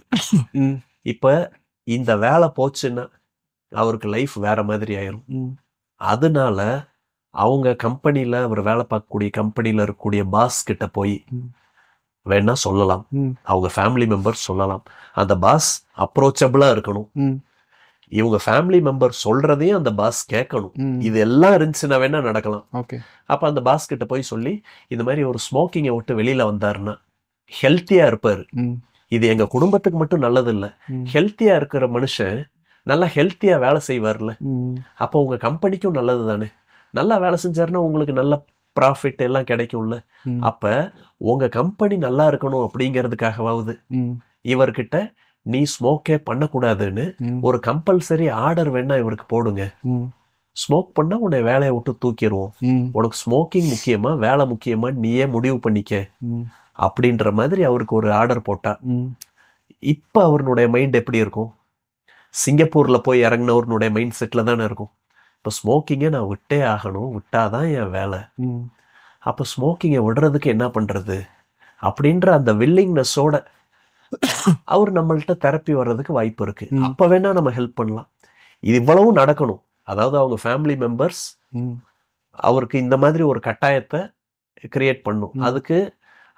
இப்ப இந்த வேலை போச்சுன்னா அவருக்கு லைஃப் வேற மாதிரி ஆயிரும். அதனால அவங்க கம்பெனில அவர் வேலை பார்க்கக்கூடிய கம்பெனில இருக்கக்கூடிய பாஸ் கிட்ட போய் வேணா சொல்லலாம், அவங்க ஃபேமிலி மெம்பர்ஸ் சொல்லலாம். அந்த பாஸ் அப்ரோச்சபிளா இருக்கணும், இவங்க ஃபேமிலி மெம்பர் சொல்றதையும் அந்த பாஸ் கேட்கணும். இது எல்லாம் இருந்துச்சுன்னா வேணா நடக்கலாம். அப்ப அந்த பாஸ் கிட்ட போய் சொல்லி இந்த மாதிரி ஒரு ஸ்மோக்கிங்கை விட்டு வெளியில வந்தாருன்னா ஹெல்த்தியா இருப்பாரு, இது எங்க குடும்பத்துக்கு மட்டும் நல்லது இல்ல, ஹெல்த்தியா இருக்கிற மனுஷன் நல்லா ஹெல்த்தியா வேலை செய்வார்ல, அப்போ உங்க கம்பெனிக்கும் நல்லது தானே, நல்லா வேலை செஞ்சாருன்னா உங்களுக்கு நல்ல ப்ராஃபிட் எல்லாம் கிடைக்கும்ல. அப்ப உங்க கம்பெனி நல்லா இருக்கணும் அப்படிங்கிறதுக்காகவாவது இவர்கிட்ட நீ ஸ்மோக்கே பண்ணக்கூடாதுன்னு ஒரு கம்பல்சரி ஆர்டர் வேணா இவருக்கு போடுங்க. ஸ்மோக் பண்ணா உன்னை வேலையை விட்டு தூக்கிடுவோம், உனக்கு ஸ்மோக்கிங் முக்கியமா வேலை முக்கியமா நீயே முடிவு பண்ணிக்க அப்படின்ற மாதிரி அவருக்கு ஒரு ஆர்டர் போட்டா இப்ப அவருடைய மைண்ட் எப்படி இருக்கும்? சிங்கப்பூர்ல போய் இறங்கினவருடைய மைண்ட் செட்ல தானே இருக்கும். இப்போ ஸ்மோக்கிங்கை நான் விட்டே ஆகணும், விட்டாதான் என் வேலை. அப்போ ஸ்மோக்கிங்கை விடுறதுக்கு என்ன பண்றது அப்படின்ற அந்த வில்லிங்னஸோட அவர் நம்மள்கிட்ட தெரப்பி வர்றதுக்கு வாய்ப்பு இருக்கு. அப்ப வேணா நம்ம ஹெல்ப் பண்ணலாம். இது இவ்வளவும் நடக்கணும், அதாவது அவங்க ஃபேமிலி மெம்பர்ஸ் அவருக்கு இந்த மாதிரி ஒரு கட்டாயத்தை கிரியேட் பண்ணும். அதுக்கு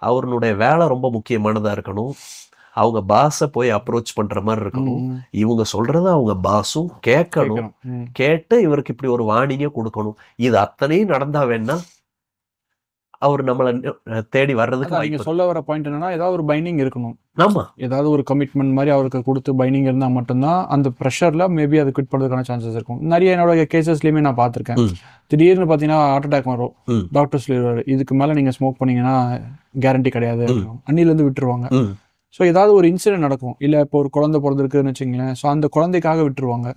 அவருடைய வேலை ரொம்ப முக்கியமானதா இருக்கணும், அவங்க பாஸை போய் அப்ரோச் பண்ற மாதிரி இருக்கணும், இவங்க சொல்றத அவங்க பாஸும் கேட்கணும், கேட்டு இவருக்கு இப்படி ஒரு வார்னிங்கை கொடுக்கணும். இது அத்தனையும் நடந்தா வேணா அவர் நம்மளை தேடி வர்றதுக்கு நீங்க சொல்ல வர பாயிண்ட் என்னன்னா, ஏதாவது ஒரு பைண்டிங் இருக்கணும். ஆமா, ஏதாவது ஒரு கமிட்மெண்ட் மாதிரி அவருக்கு கொடுத்து பைண்டிங் இருந்தா மட்டும்தான் அந்த ப்ரெஷர்ல மேபி அது குவிட் பண்றதுக்கான சான்சஸ் இருக்கும். நிறைய என்னோட கேசஸ்லயுமே நான் பார்த்திருக்கேன். திடீர்னு பாத்தீங்கன்னா ஹார்ட் அட்டாக் வரும், டாக்டர் சொல்லிடுவாரு இதுக்கு மேல நீங்க ஸ்மோக் பண்ணீங்கன்னா கேரண்டி கிடையாது, அன்னில இருந்து விட்டுருவாங்க. ஸோ ஏதாவது ஒரு இன்சிடென்ட் நடக்கும், இல்லை இப்போ ஒரு குழந்தை பிறந்திருக்குன்னு வச்சுங்களேன், ஸோ அந்த குழந்தைக்காக விட்டுருவாங்க.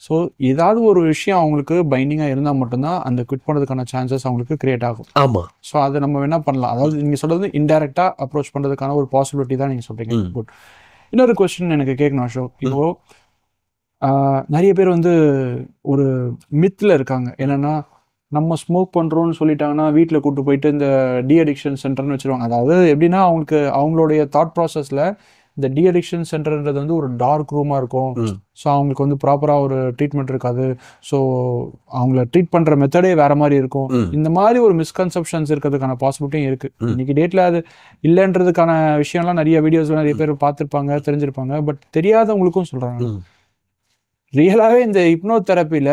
ஸோ ஏதாவது ஒரு விஷயம் அவங்களுக்கு பைண்டிங்காக இருந்தால் மட்டும்தான் அந்த குவிட் பண்ணுறதுக்கான சான்சஸ் அவங்களுக்கு கிரியேட் ஆகும். ஆமாம். ஸோ அதை நம்ம என்ன பண்ணலாம், அதாவது நீங்கள் சொல்கிறது இன்டெரக்டாக அப்ரோச் பண்ணுறதுக்கான ஒரு பாசிபிலிட்டி தான் நீங்கள் சொல்கிறீங்க. குட். இன்னொரு கொஸ்டின் எனக்கு கேட்கணும் அசோக். இப்போ நிறைய பேர் வந்து ஒரு மித்தில் இருக்காங்க, என்னென்னா நம்ம ஸ்மோக் பண்ணுறோன்னு சொல்லிட்டாங்கன்னா வீட்டில் கூப்பிட்டு போயிட்டு இந்த டி அடிக்ஷன் சென்டர்னு வச்சுருவாங்க. அதாவது எப்படின்னா அவங்களுடைய தாட் ப்ராசஸில் இந்த டி அடிக்ஷன் சென்டர்ன்றது வந்து ஒரு டார்க் ரூமாக இருக்கும். ஸோ அவங்களுக்கு வந்து ப்ராப்பராக ஒரு ட்ரீட்மெண்ட் இருக்காது. ஸோ அவங்கள ட்ரீட் பண்ணுற மெத்தடே வேறு மாதிரி இருக்கும். இந்த மாதிரி ஒரு மிஸ்கன்செப்ஷன்ஸ் இருக்கிறதுக்கான பாசிபிலிட்டியும் இருக்குது. இன்னைக்கு டேட்டில் அது இல்லைன்றதுக்கான விஷயம்லாம் நிறைய வீடியோஸ்லாம் நிறைய பேர் பார்த்துருப்பாங்க, தெரிஞ்சிருப்பாங்க. பட் தெரியாதவங்களுக்கும் சொல்கிறாங்க. ரியலாகவே இந்த ஹிப்னோ தெரப்பியில்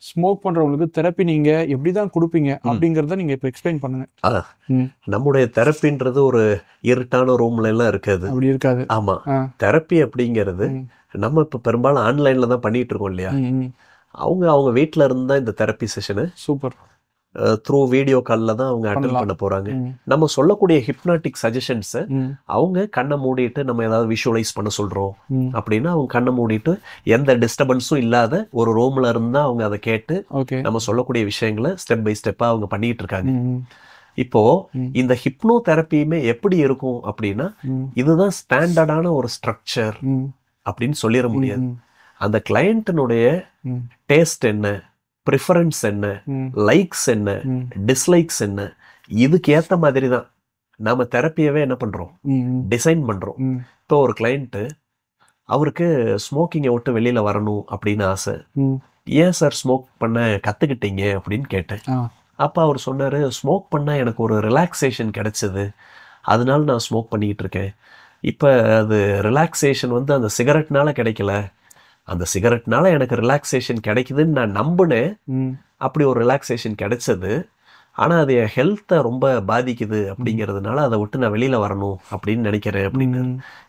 ஸ்மோக் பண்ணுறவங்களுக்கு தெரப்பி நீங்கள் எப்படி தான் கொடுப்பீங்க அப்படிங்கிறத நீங்கள் இப்போ எக்ஸ்பிளைன் பண்ணுங்க. நம்முடைய தெரப்பின்றது ஒரு இருட்டான ரூம்ல எல்லாம் இருக்காது. அப்படி இருக்காது. ஆமா, தெரப்பி அப்படிங்கிறது நம்ம இப்போ பெரும்பாலும் ஆன்லைன்ல தான் பண்ணிட்டு இருக்கோம் இல்லையா. அவங்க வீட்டில் இருந்தால் இந்த therapy session super through video காலில் தான் அவங்க அட்டென்ட் பண்ண போறாங்க. நம்ம சொல்லக்கூடிய ஹிப்னாட்டிக் சஜஷன்ஸை அவங்க கண்ணை மூடிட்டு நம்ம ஏதாவது விஷுவலைஸ் பண்ண சொல்றோம் அப்படின்னா அவங்க கண்ணை மூடிட்டு எந்த டிஸ்டர்பன்ஸும் இல்லாத ஒரு ரூம்ல இருந்தா அவங்க அதை கேட்டு நம்ம சொல்லக்கூடிய விஷயங்களை ஸ்டெப் பை ஸ்டெப்பா அவங்க பண்ணிட்டு இருக்காங்க. இப்போ இந்த ஹிப்னோ தெரப்பியுமே எப்படி இருக்கும் அப்படின்னா இதுதான் ஸ்டாண்டர்டான ஒரு ஸ்ட்ரக்சர் அப்படின்னு சொல்லிட முடியாது. அந்த கிளையண்ட்டினுடைய டேஸ்ட் என்ன, ப்ரிஃபரன்ஸ் என்ன, லைக்ஸ் என்ன, டிஸ்லைக்ஸ் என்ன, இதுக்கு ஏற்ற மாதிரி தான் நாம தெரப்பியவே என்ன பண்றோம், டிசைன் பண்றோம். இப்போ ஒரு கிளையண்ட்டு அவருக்கு ஸ்மோக்கிங்கை விட்டு வெளியில வரணும் அப்படின்னு ஆசை. ஏன் சார் ஸ்மோக் பண்ண கத்துக்கிட்டீங்க அப்படின்னு கேட்டேன். அப்போ அவர் சொன்னாரு, ஸ்மோக் பண்ண எனக்கு ஒரு ரிலாக்ஸேஷன் கிடைச்சது, அதனால நான் ஸ்மோக் பண்ணிக்கிட்டு இருக்கேன். இப்போ அது ரிலாக்ஸேஷன் வந்து அந்த சிகரெட்னால கிடைக்கல, அந்த சிகரெட்னால எனக்கு ரிலாக்ஸேஷன் கிடைக்குதுன்னு நான் நம்பினேன். அப்படி ஒரு ரிலாக்ஸேஷன் கிடைச்சது, ஆனால் அது என் ஹெல்த்தை ரொம்ப பாதிக்குது அப்படிங்கிறதுனால அதை விட்டு நான் வெளியில் வரணும் அப்படின்னு நினைக்கிறேன் அப்படின்னு.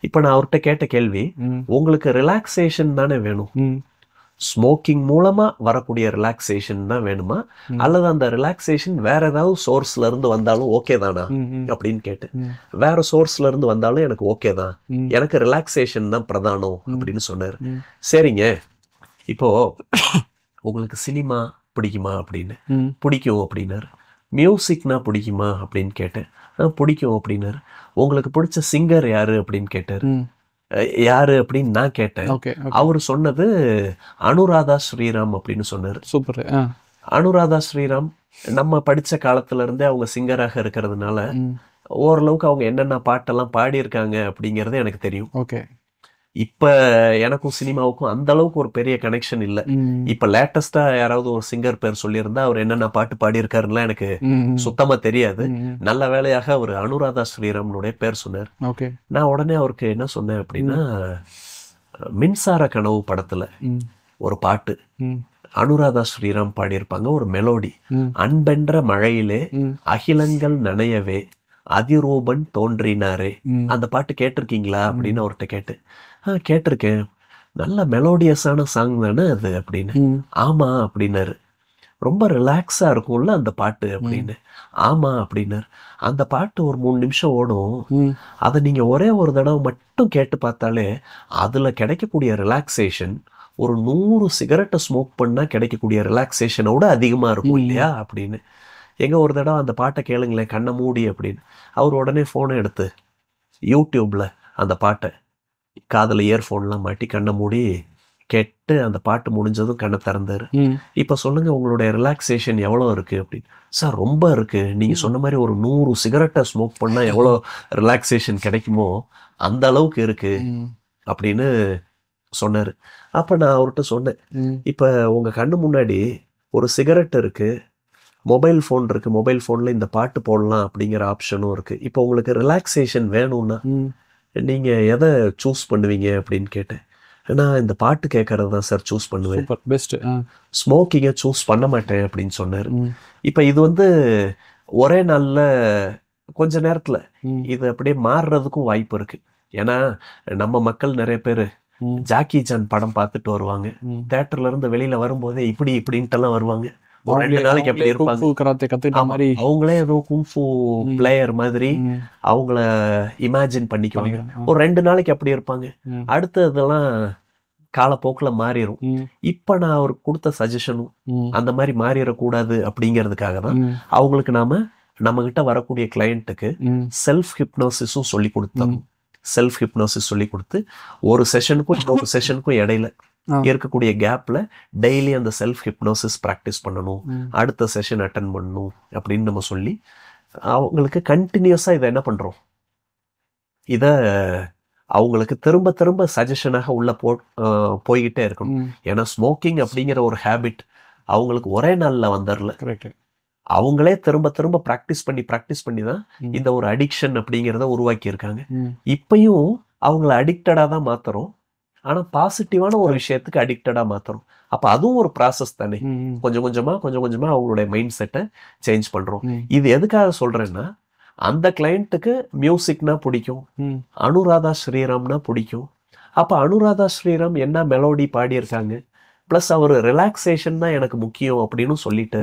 இப்போ நான் அவர்கிட்ட கேட்ட கேள்வி, உங்களுக்கு ரிலாக்ஸேஷன் தானே வேணும், ஸ்மோக்கிங் மூலமா வரக்கூடிய ரிலாக்ஸேஷன் தான் வேணுமா, அல்லது அந்த ரிலாக்ஸேஷன் வேற ஏதாவது சோர்ஸ்ல இருந்து வந்தாலும் ஓகே தானா அப்படின்னு கேட்டு, வேற சோர்ஸ்ல இருந்து வந்தாலும் எனக்கு ஓகே தான், எனக்கு ரிலாக்ஸேஷன் தான் பிரதானம் அப்படின்னு சொன்னார். சரிங்க, இப்போ உங்களுக்கு சினிமா பிடிக்குமா அப்படின்னு. பிடிக்கும் அப்படின்னாரு. மியூசிக்னா பிடிக்குமா அப்படின்னு கேட்டேன். பிடிக்கும் அப்படின்னாரு. உங்களுக்கு பிடிச்ச சிங்கர் யாரு அப்படின்னு கேட்டாரு. யாரு அப்படின்னு நான் கேட்டேன். அவர் சொன்னது அனுராதா ஸ்ரீராம் அப்படின்னு சொன்னார். சூப்பர். அனுராதா ஸ்ரீராம் நம்ம படிச்ச காலத்துல இருந்தே அவங்க சிங்கராக இருக்கிறதுனால ஓரளவுக்கு அவங்க என்னென்ன பாட்டெல்லாம் பாடியிருக்காங்க அப்படிங்கிறது எனக்கு தெரியும். ஓகே. இப்ப எனக்கும் சினிமாவுக்கும் அந்த அளவுக்கு ஒரு பெரிய கனெக்ஷன் இல்லை. இப்ப லேட்டஸ்டா யாராவது ஒரு சிங்கர் பேர் சொல்லியிருந்தா அவர் என்னென்ன பாட்டு பாடியிருக்காருலாம் எனக்கு சுத்தமா தெரியாது. நல்ல வேளையாக அவர் அனுராதா ஸ்ரீராமனுடைய பேர் சொன்னார். நான் உடனே அவருக்கு என்ன சொன்னேன் அப்படின்னா, மின்சார கனவு படத்துல ஒரு பாட்டு அனுராதா ஸ்ரீராம் பாடியிருப்பாங்க, ஒரு மெலோடி. அன்பென்ற மழையிலே அகிலங்கள் நனையவே அதிரூபன் தோன்றினாரே, அந்த பாட்டு கேட்டிருக்கீங்களா அப்படின்னு அவர்கிட்ட கேட்டு. கேட்டிருக்கேன், நல்ல மெலோடியஸான சாங் தானே அது அப்படின்னு. ஆமா அப்படின்னாரு. ரொம்ப ரிலாக்ஸா இருக்கும்ல அந்த பாட்டு அப்படின்னு. ஆமா அப்படின்னாரு. அந்த பாட்டு ஒரு 3 நிமிஷம் ஓடும், அதை நீங்க ஒரே ஒரு தடவை மட்டும் கேட்டு பார்த்தாலே அதுல கிடைக்கக்கூடிய ரிலாக்ஸேஷன் ஒரு 100 சிகரெட்டை ஸ்மோக் பண்ணா கிடைக்கக்கூடிய ரிலாக்ஸேஷனோட அதிகமா இருக்கும் இல்லையா அப்படின்னு. எங்க ஒரு தடவை அந்த பாட்டை கேளுங்களேன் கண்ணை மூடி அப்படின்னு. அவர் உடனே போனை எடுத்து யூடியூப்ல அந்த பாட்டை காதுல இயர்போன்லாம் மாட்டி கண்ணை மூடி கேட்டு அந்த பாட்டு முடிஞ்சதும் கண்ணை திறந்தாரு. இப்ப சொல்லுங்க உங்களுடைய ரிலாக்ஸேஷன் எவ்வளவு இருக்கு அப்படின்னு. சார் ரொம்ப இருக்கு, நீங்க சொன்ன மாதிரி ஒரு 100 சிகரெட்டை ஸ்மோக் பண்ணா எவ்வளோ ரிலாக்ஸேஷன் கிடைக்குமோ அந்த அளவுக்கு இருக்கு அப்படின்னு சொன்னாரு. அப்ப நான் அவர்கிட்ட சொன்னேன், இப்ப உங்க கண்ணு முன்னாடி ஒரு சிகரெட் இருக்கு, மொபைல் ஃபோன் இருக்கு, மொபைல் ஃபோன்ல இந்த பாட்டு போடலாம் அப்படிங்கிற ஆப்ஷனும் இருக்கு. இப்போ உங்களுக்கு ரிலாக்ஸேஷன் வேணும்னா நீங்க எதை சூஸ் பண்ணுவீங்க அப்படின்னு கேட்டேன். நான் இந்த பாட்டு கேட்கறது தான் சார் சூஸ் பண்ணுவேன், ஸ்மோக்கிங்கை சூஸ் பண்ண மாட்டேன் அப்படின்னு சொன்னாரு. இப்போ இது வந்து ஒரே நாள்ல கொஞ்ச நேரத்துல இது அப்படியே மாறுறதுக்கும் வாய்ப்பு இருக்கு. ஏன்னா நம்ம மக்கள் நிறைய பேர் ஜாக்கி சான் படம் பார்த்துட்டு வருவாங்க, தியேட்டர்ல இருந்து வெளியில வரும்போதே இப்படி இப்படின்ட்டு எல்லாம் வருவாங்க. 2 நாளைக்கு அப்படி இருப்பாங்க, அவங்களே ஏதோ குங்ஃபு பிளேயர் மாதிரி அவங்கள இமேஜின் பண்ணிக்குவாங்க. ஒரு 2 நாளைக்கு அப்படி இருப்பாங்க, அடுத்து இதெல்லாம் காலப்போக்கில் மாறிடும். இப்ப நான் அவருக்கு கொடுத்த சஜஷனும் அந்த மாதிரி மாறிடக்கூடாது அப்படிங்கிறதுக்காக தான் அவங்களுக்கு நம்ம கிட்ட வரக்கூடிய கிளையண்ட்டுக்கு செல்ஃப் ஹிப்னோசிஸும் சொல்லி கொடுத்தோம். செல்ஃப் ஹிப்னோசிஸ் சொல்லி கொடுத்து ஒரு செஷனுக்கும் இன்னொரு செஷனுக்கும் இடையில இருக்கக்கூடிய கேப்ல டெய்லி அந்த செல்ஃப் ஹிப்னோசிஸ் ப்ராக்டிஸ் பண்ணணும், அடுத்த செஷன் அட்டன் பண்ணணும் அப்படின்னு நம்ம சொல்லி அவங்களுக்கு கண்டினியூஸா இதை என்ன பண்றோம், இத அவங்களுக்கு திரும்ப திரும்ப சஜஷனாக உள்ள போய்கிட்டே இருக்கணும். ஏன்னா ஸ்மோக்கிங் அப்படிங்கிற ஒரு ஹேபிட் அவங்களுக்கு ஒரே நாள்ல வந்துடல. அவங்களே திரும்ப திரும்ப ப்ராக்டிஸ் பண்ணி தான் இந்த ஒரு அடிக்ஷன் அப்படிங்கிறத உருவாக்கி இருக்காங்க. இப்பயும் அவங்கள அடிக்டடா தான் மாத்துறோம், ஆனா பாசிட்டிவான ஒரு விஷயத்துக்கு அடிக்டடா மாத்துறோம். அப்ப அதுவும் ஒரு ப்ராசஸ் தானே. கொஞ்சம் கொஞ்சமா அவங்களுடைய மைண்ட் செட்டை சேஞ்ச் பண்றோம். இது எதுக்காக சொல்றேன்னா, அந்த கிளையண்ட்டுக்கு மியூசிக்னா பிடிக்கும், அனுராதா ஸ்ரீராம்னா பிடிக்கும். அப்ப அனுராதா ஸ்ரீராம் என்ன மெலோடி பாடியிருக்காங்க, பிளஸ் அவர் ரிலாக்ஸேஷன் தான் எனக்கு முக்கியம் அப்படின்னு சொல்லிட்டு,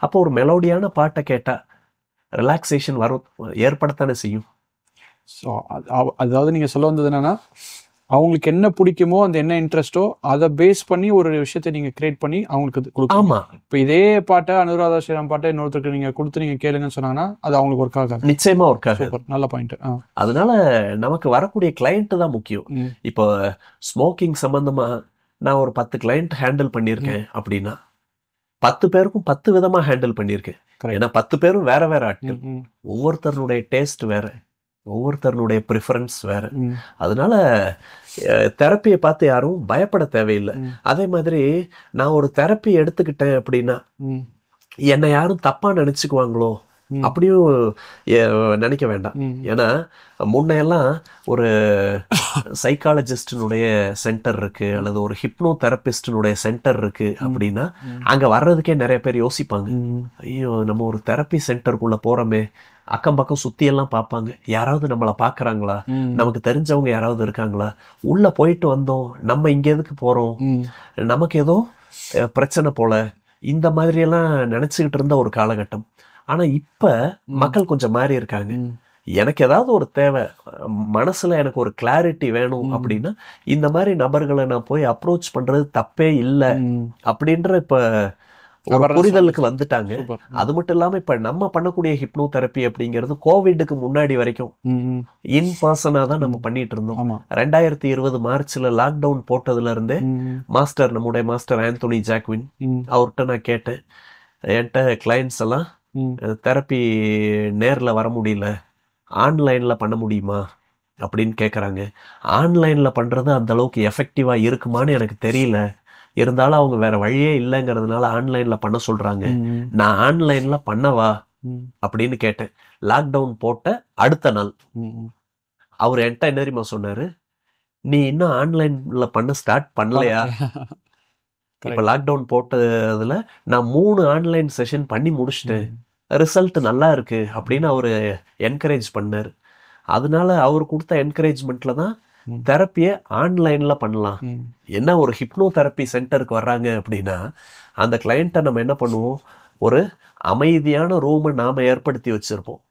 அப்போ ஒரு மெலோடியான பாட்டை கேட்டா ரிலாக்ஸேஷன் ஏற்படத்தானே செய்யும். ஸோ அதாவது நீங்கள் சொல்ல வந்தது என்னன்னா, அவங்களுக்கு என்ன பிடிக்குமோ, அந்த என்ன இன்ட்ரெஸ்டோ அதை பேஸ் பண்ணி ஒரு விஷயத்தை நீங்கள் கிரியேட் பண்ணி அவங்களுக்கு கொடுக்கலாம். ஆமாம், இப்போ இதே பாட்டை அனுராதா ஸ்ரீராம் பாட்டை இன்னொருத்தருக்கு நீங்கள் கொடுத்து நீங்கள் கேளுங்கன்னு சொன்னாங்கன்னா அது அவங்களுக்கு ஒர்க் ஆகாது. நிச்சயமா ஒர்க் ஆகாது. நல்ல பாயிண்ட். அதனால நமக்கு வரக்கூடிய கிளையண்ட் தான் முக்கியம். இப்போ ஸ்மோக்கிங் சம்பந்தமா நான் ஒரு 10 கிளையண்ட் ஹேண்டில் பண்ணியிருக்கேன் அப்படின்னா 10 பேருக்கும் 10 விதமா ஹேண்டில் பண்ணியிருக்கேன். ஏன்னா 10 பேரும் வேற வேற ஆட்கள், ஒவ்வொருத்தருடைய டேஸ்ட் வேற, ஒவ்வொருத்தருடைய ப்ரிஃபரன்ஸ் வேற. அதனால தெரப்பியை பார்த்து யாரும் பயப்பட தேவையில்லை. அதே மாதிரி நான் ஒரு தெரப்பி எடுத்துக்கிட்டேன் அப்படின்னா என்னை யாரும் தப்பா நினைச்சுக்குவாங்களோ அப்படியும் நினைக்க வேண்டாம். ஏன்னா முன்னையெல்லாம் ஒரு சைக்காலஜிஸ்டினுடைய சென்டர் இருக்கு அல்லது ஒரு ஹிப்னோ தெரபிஸ்டினுடைய சென்டர் இருக்கு அப்படின்னா அங்க வர்றதுக்கே நிறைய பேர் யோசிப்பாங்க, ஐயோ நம்ம ஒரு தெரப்பி சென்டருக்குள்ள போறோமே, அக்கம் பக்கம் சுத்தி எல்லாம் பார்ப்பாங்க, யாராவது நம்மளை பாக்குறாங்களா, நமக்கு தெரிஞ்சவங்க யாராவது இருக்காங்களா, உள்ள போயிட்டு வந்தோம், நம்ம இங்க எதுக்கு போறோம், நமக்கு ஏதோ பிரச்சனை போல, இந்த மாதிரி எல்லாம் நினைச்சுக்கிட்டு இருந்த ஒரு காலகட்டம். ஆனா இப்ப மக்கள் கொஞ்சம் மாறி இருக்காங்க. எனக்கு ஏதாவது ஒரு தேவை, மனசுல எனக்கு ஒரு கிளாரிட்டி வேணும் அப்படின்னா இந்த மாதிரி நபர்களை நான் போய் அப்ரோச் பண்றது தப்பே இல்லை அப்படின்ற இப்ப ஒரு புரிதலுக்கு வந்துட்டாங்க. அது மட்டும் இல்லாம இப்ப நம்ம பண்ணக்கூடிய ஹிப்னோ தெரப்பி அப்படிங்கிறது கோவிடுக்கு முன்னாடி வரைக்கும் இன் பர்சனா தான் நம்ம பண்ணிட்டு இருந்தோம். 2020 மார்ச்ல லாக்டவுன் போட்டதுல இருந்தே நம்முடைய மாஸ்டர் ஆந்தோனி ஜாக்வின் அவர்கிட்ட நான் கேட்டேன், என்கிட்ட கிளையன்ட்ஸ் எல்லாம் தெரப்பி நேர்ல வர முடியல, ஆன்லைன்ல பண்ண முடியுமா அப்படின்னு கேட்குறாங்க. ஆன்லைன்ல பண்றது அந்த அளவுக்கு எஃபெக்டிவா இருக்குமான்னு எனக்கு தெரியல, இருந்தாலும் அவங்க வேற வழியே இல்லைங்கிறதுனால ஆன்லைன்ல பண்ண சொல்றாங்க, நான் ஆன்லைன்ல பண்ணவா அப்படின்னு கேட்டேன். லாக்டவுன் போட்ட அடுத்த நாள் அவர் என்கிட்ட என்ன தெரியுமா சொன்னாரு, நீ இன்னும் ஆன்லைன்ல பண்ண ஸ்டார்ட் பண்ணலையா? இப்ப லாக்டவுன் போட்டதுல நான் 3 ஆன்லைன் செஷன் பண்ணி முடிச்சிட்டேன், ரிசல்ட் நல்லா இருக்கு அப்படின்னு அவரு என்கரேஜ் பண்ணாரு. அதனால அவர் கொடுத்த என்கரேஜ்மெண்ட்ல தான் தெரப்பியை ஆன்லைன்ல பண்ணலாம். என்ன ஒரு ஹிப்னோ தெரப்பி சென்டருக்கு வர்றாங்க அப்படின்னா அந்த கிளையண்ட்டை நம்ம என்ன பண்ணுவோம், ஒரு அமைதியான ரூமை நாம ஏற்படுத்தி வச்சிருப்போம்.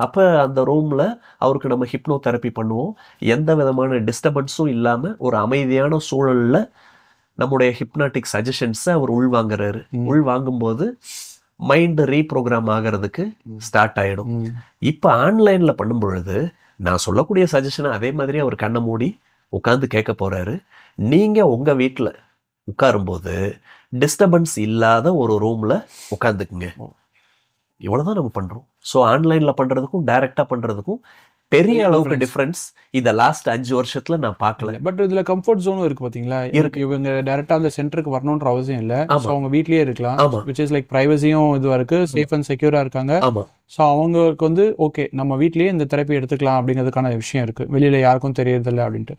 அப்ப அந்த ரூம்ல அவருக்கு நம்ம ஹிப்னோ தெரப்பி பண்ணுவோம், எந்த விதமான டிஸ்டர்பன்ஸும் இல்லாம ஒரு அமைதியான சூழல்ல நம்முடைய ஹிப்னாட்டிக் சஜஷன்ஸை அவர் உள்வாங்குறாரு. உள்வாங்கும்போது மைண்ட் ரீப்ரோக்ராம் ஆகிறதுக்கு ஸ்டார்ட் ஆயிடும். இப்ப ஆன்லைன்ல பண்ணும் பொழுது நான் சொல்லக்கூடிய சஜஷனை அதே மாதிரி அவர் கண்ணை மூடி உட்கார்ந்து கேட்க போறாரு. நீங்க உங்க வீட்டுல உட்காரும்போது டிஸ்டர்பன்ஸ் இல்லாத ஒரு ரூம்ல உட்காந்துக்குங்க. இவ்வளவுதான் நம்ம பண்றோம். ஸோ ஆன்லைன்ல பண்றதுக்கும் டைரக்டா பண்றதுக்கும் பெரிய அளவுக்கு டிஃபரன்ஸ் இந்த லாஸ்ட் 5 வருஷத்துல நான் பார்க்கல. பட் இதுல கம்ஃபர்ட் ஜோனும் இருக்கு பாத்தீங்களா. இவங்க டைரக்டா அந்த சென்டருக்கு வரணும்ன்ற அவசியம் இல்ல, அவங்க வீட்லயே இருக்கலாம். விச் இஸ் லைக் பிரைவசியும் இதுவா இருக்கு, சேஃப் அண்ட் செக்யூரா இருக்காங்க. ஸோ அவங்களுக்கு வந்து ஓகே நம்ம வீட்லயே இந்த தெரப்பி எடுத்துக்கலாம் அப்படிங்கிறதுக்கான விஷயம் இருக்கு, வெளியில யாருக்கும் தெரியறதில்லை அப்படின்ட்டு.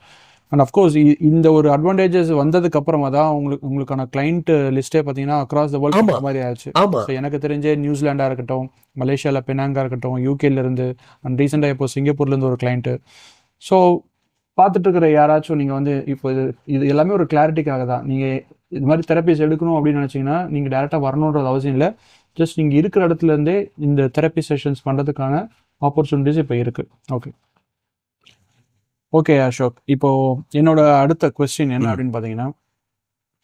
அண்ட் அஃப்கோர்ஸ் இந்த ஒரு அட்வான்டேஜஸ் வந்ததுக்கு அப்புறமா தான் உங்களுக்கான கிளைண்ட் லிஸ்டே பார்த்தீங்கன்னா அக்ராஸ் த வேர்ல்டு மாதிரி ஆயிடுச்சு. ஸோ எனக்கு தெரிஞ்ச நியூசிலாண்டா இருக்கட்டும், மலேசியாவில் பெனாங்கா இருக்கட்டும், யூகேல இருந்து அண்ட் ரீசெண்டாக இப்போ சிங்கப்பூர்லேருந்து ஒரு கிளைண்ட்டு. ஸோ பார்த்துட்டு இருக்கிற யாராச்சும் நீங்கள் வந்து இப்போ இது எல்லாமே ஒரு கிளாரிட்டிக்காக தான். நீங்கள் இது மாதிரி தெரப்பிஸ் எடுக்கணும் அப்படின்னு நினச்சிங்கன்னா நீங்கள் டேரெக்டாக வரணுன்றது அவசியம் இல்லை. ஜஸ்ட் நீங்கள் இருக்கிற இடத்துல இருந்தே இந்த தெரப்பி செஷன்ஸ் பண்ணுறதுக்கான ஆப்பர்ச்சுனிட்டிஸ் இப்போ இருக்குது. ஓகே அசோக், இப்போ என்னோட அடுத்த கொஸ்டின் என்ன அப்படின்னு பார்த்தீங்கன்னா,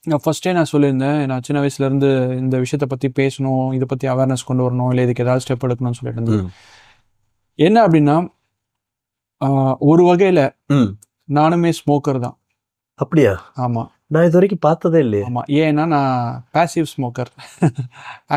நான் ஃபர்ஸ்டே நான் சொல்லியிருந்தேன், நான் சின்ன வயசுலேருந்து இந்த விஷயத்தை பற்றி பேசணும், இதை பற்றி அவேர்னஸ் கொண்டு வரணும், இல்லை இதுக்கு ஏதாவது ஸ்டெப் எடுக்கணும்னு சொல்லிட்டு இருந்தேன். என்ன அப்படின்னா, ஒரு வகையில் நானுமே ஸ்மோக்கர் தான். அப்படியா? ஆமா. நான் இது வரைக்கும் பார்த்ததே இல்லையே. ஆமா. ஏன்னா நான் பாசிவ் ஸ்மோக்கர்,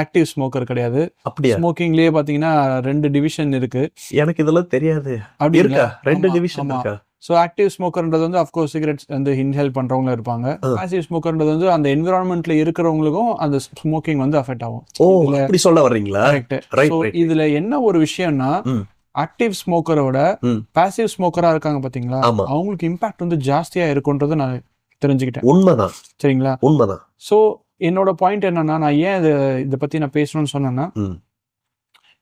ஆக்டிவ் ஸ்மோக்கர் கிடையாது. அப்படியா? ஸ்மோக்கிங்லயே பாத்தீங்கன்னா 2 டிவிஷன் இருக்கு. எனக்கு இதெல்லாம் தெரியாது. இருக்கா? 2 டிவிஷன் இருக்கா? ஸோ ஆக்டிவ் ஸ்மோக்கர்ன்றது வந்து அஃப்கோர்ஸ் சிகரெட்ஸ் வந்து இன்ஹேல் பண்றவங்க இருப்பாங்க. பாசிவ் ஸ்மோக்கர்ன்றது வந்து அந்த என்விரான்மெண்ட்ல இருக்கிறவங்களுக்கும் அந்த ஸ்மோக்கிங் வந்து அஃபெக்ட் ஆகும். ஓ, அப்படி சொல்ல வர்றீங்களா? ஸோ இதுல என்ன ஒரு விஷயம்னா, ஆக்டிவ் ஸ்மோக்கரோட பாசிவ் ஸ்மோக்கரா இருக்காங்க பாத்தீங்களா, அவங்களுக்கு இம்பாக்ட் வந்து ஜாஸ்தியா இருக்கும்ன்றது நான் தெரிஞ்சுக்கிட்டேன். உண்மைதான். சரிங்களா? உண்மைதான். ஸோ என்னோட பாயிண்ட் என்னன்னா, நான் ஏன் இதை பத்தி நான் பேசணும்னு சொன்னேன்னா,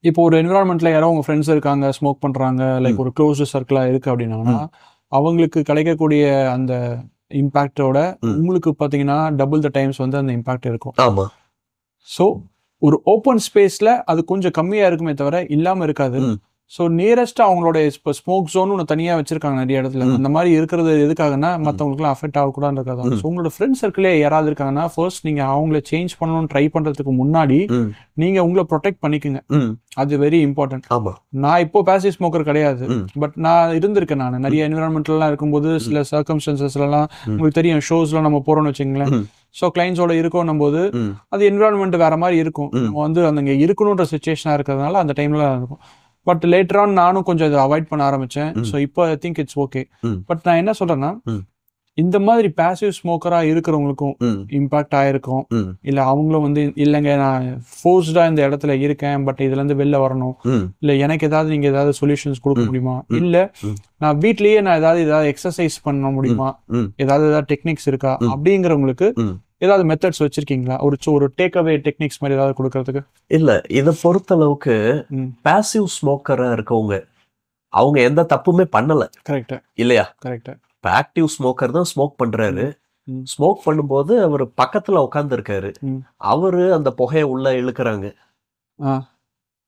இப்போ ஒரு என்விரான்மெண்ட்ல யாரோ உங்க ஃப்ரெண்ட்ஸ் இருக்காங்க, ஸ்மோக் பண்றாங்க, லைக் ஒரு க்ளோஸ் சர்க்கிளா இருக்கு அப்படின்னா, அவங்களுக்கு கிடைக்கக்கூடிய அந்த இம்பாக்டோட உங்களுக்கு பாத்தீங்கன்னா டபுள் த டைம்ஸ் வந்து அந்த இம்பாக்ட் இருக்கும். ஆமா. ஸோ ஒரு ஓப்பன் ஸ்பேஸ்ல அது கொஞ்சம் கம்மியா இருக்குமே தவிர இல்லாம இருக்காது. ஸோ நியரஸ்ட் அவங்களோட இப்போ ஸ்மோக் ஜோன் ஒன்று தனியாக வச்சிருக்காங்க நிறைய இடத்துல. அந்த மாதிரி இருக்கிறது எதுக்காகனா மற்றவங்களுக்குலாம் அஃபெக்ட் ஆகக்கூடாது இருக்காது. ஸோ உங்களோட ஃப்ரெண்ட் சர்க்கிளே யாராவது இருக்காங்கன்னா ஃபர்ஸ்ட் நீங்க அவங்கள சேஞ்ச் பண்ணணும்னு ட்ரை பண்றதுக்கு முன்னாடி நீங்க உங்களை ப்ரொடெக்ட் பண்ணிக்கோங்க. அது வெரி இம்பார்ட்டன்ட். நான் இப்போ பாசிவ் ஸ்மோக்கர் கிடையாது, பட் நான் இருந்திருக்கேன். நான் நிறைய என்விரான்மெண்ட்லாம் இருக்கும்போது சில சர்க்கம்ஸ்டன்சஸ்லாம் உங்களுக்கு தெரியும், ஷோஸ்லாம் நம்ம போறோம்னு வச்சுங்களேன். ஸோ கிளைண்ட்ஸோட இருக்கணும் போது அது என்விரான்மெண்ட் வேற மாதிரி இருக்கும். நம்ம வந்து அங்கே இருக்கணுன்ற சுச்சுவேஷனா இருக்கிறதுனால அந்த டைம்ல இருக்கும். பட் லேட்டர் ஆன் நானும் கொஞ்சம் இதை அவாய்ட் பண்ண ஆரம்பிச்சேன். ஸோ இப்போ I think it's okay. But நான் என்ன சொல்றேன்னா, இந்த மாதிரி பாசிவ் ஸ்மோக்கரா இருக்கிறவங்களுக்கும் இம்பாக்ட் ஆயிருக்கும். இல்ல அவங்களும் வந்து இல்லைங்க நான் ஃபோர்ஸ்டா இந்த இடத்துல இருக்கேன், பட் இதுல இருந்து வெளில வரணும், இல்ல எனக்கு ஏதாவது நீங்க ஏதாவது சொல்யூஷன்ஸ் கொடுக்க முடியுமா, இல்ல நான் வீட்லயே நான் ஏதாவது எக்ஸசைஸ் பண்ண முடியுமா, ஏதாவது டெக்னிக்ஸ் இருக்கா அப்படிங்கிறவங்களுக்கு ஏதாவது மெத்தட்ஸ் வச்சிருக்கீங்களா? ஒரு டேக் அவே டெக்னிக்ஸ் மாதிரி ஏதாவது கொடுக்கறதுக்கு? இல்ல, இதை பொறுத்த அளவுக்கு பாசிவ் ஸ்மோக்கரா இருக்கவங்க அவங்க எந்த தப்புமே பண்ணல. கரெக்ட் இல்லையா? கரெக்ட். இப்போ ஆக்டிவ் ஸ்மோக்கர் தான் ஸ்மோக் பண்றாரு. ஸ்மோக் பண்ணும்போது அவர் பக்கத்துல உட்கார்ந்து இருக்காரு, அவரு அந்த புகையை உள்ள இழுக்கிறாங்க.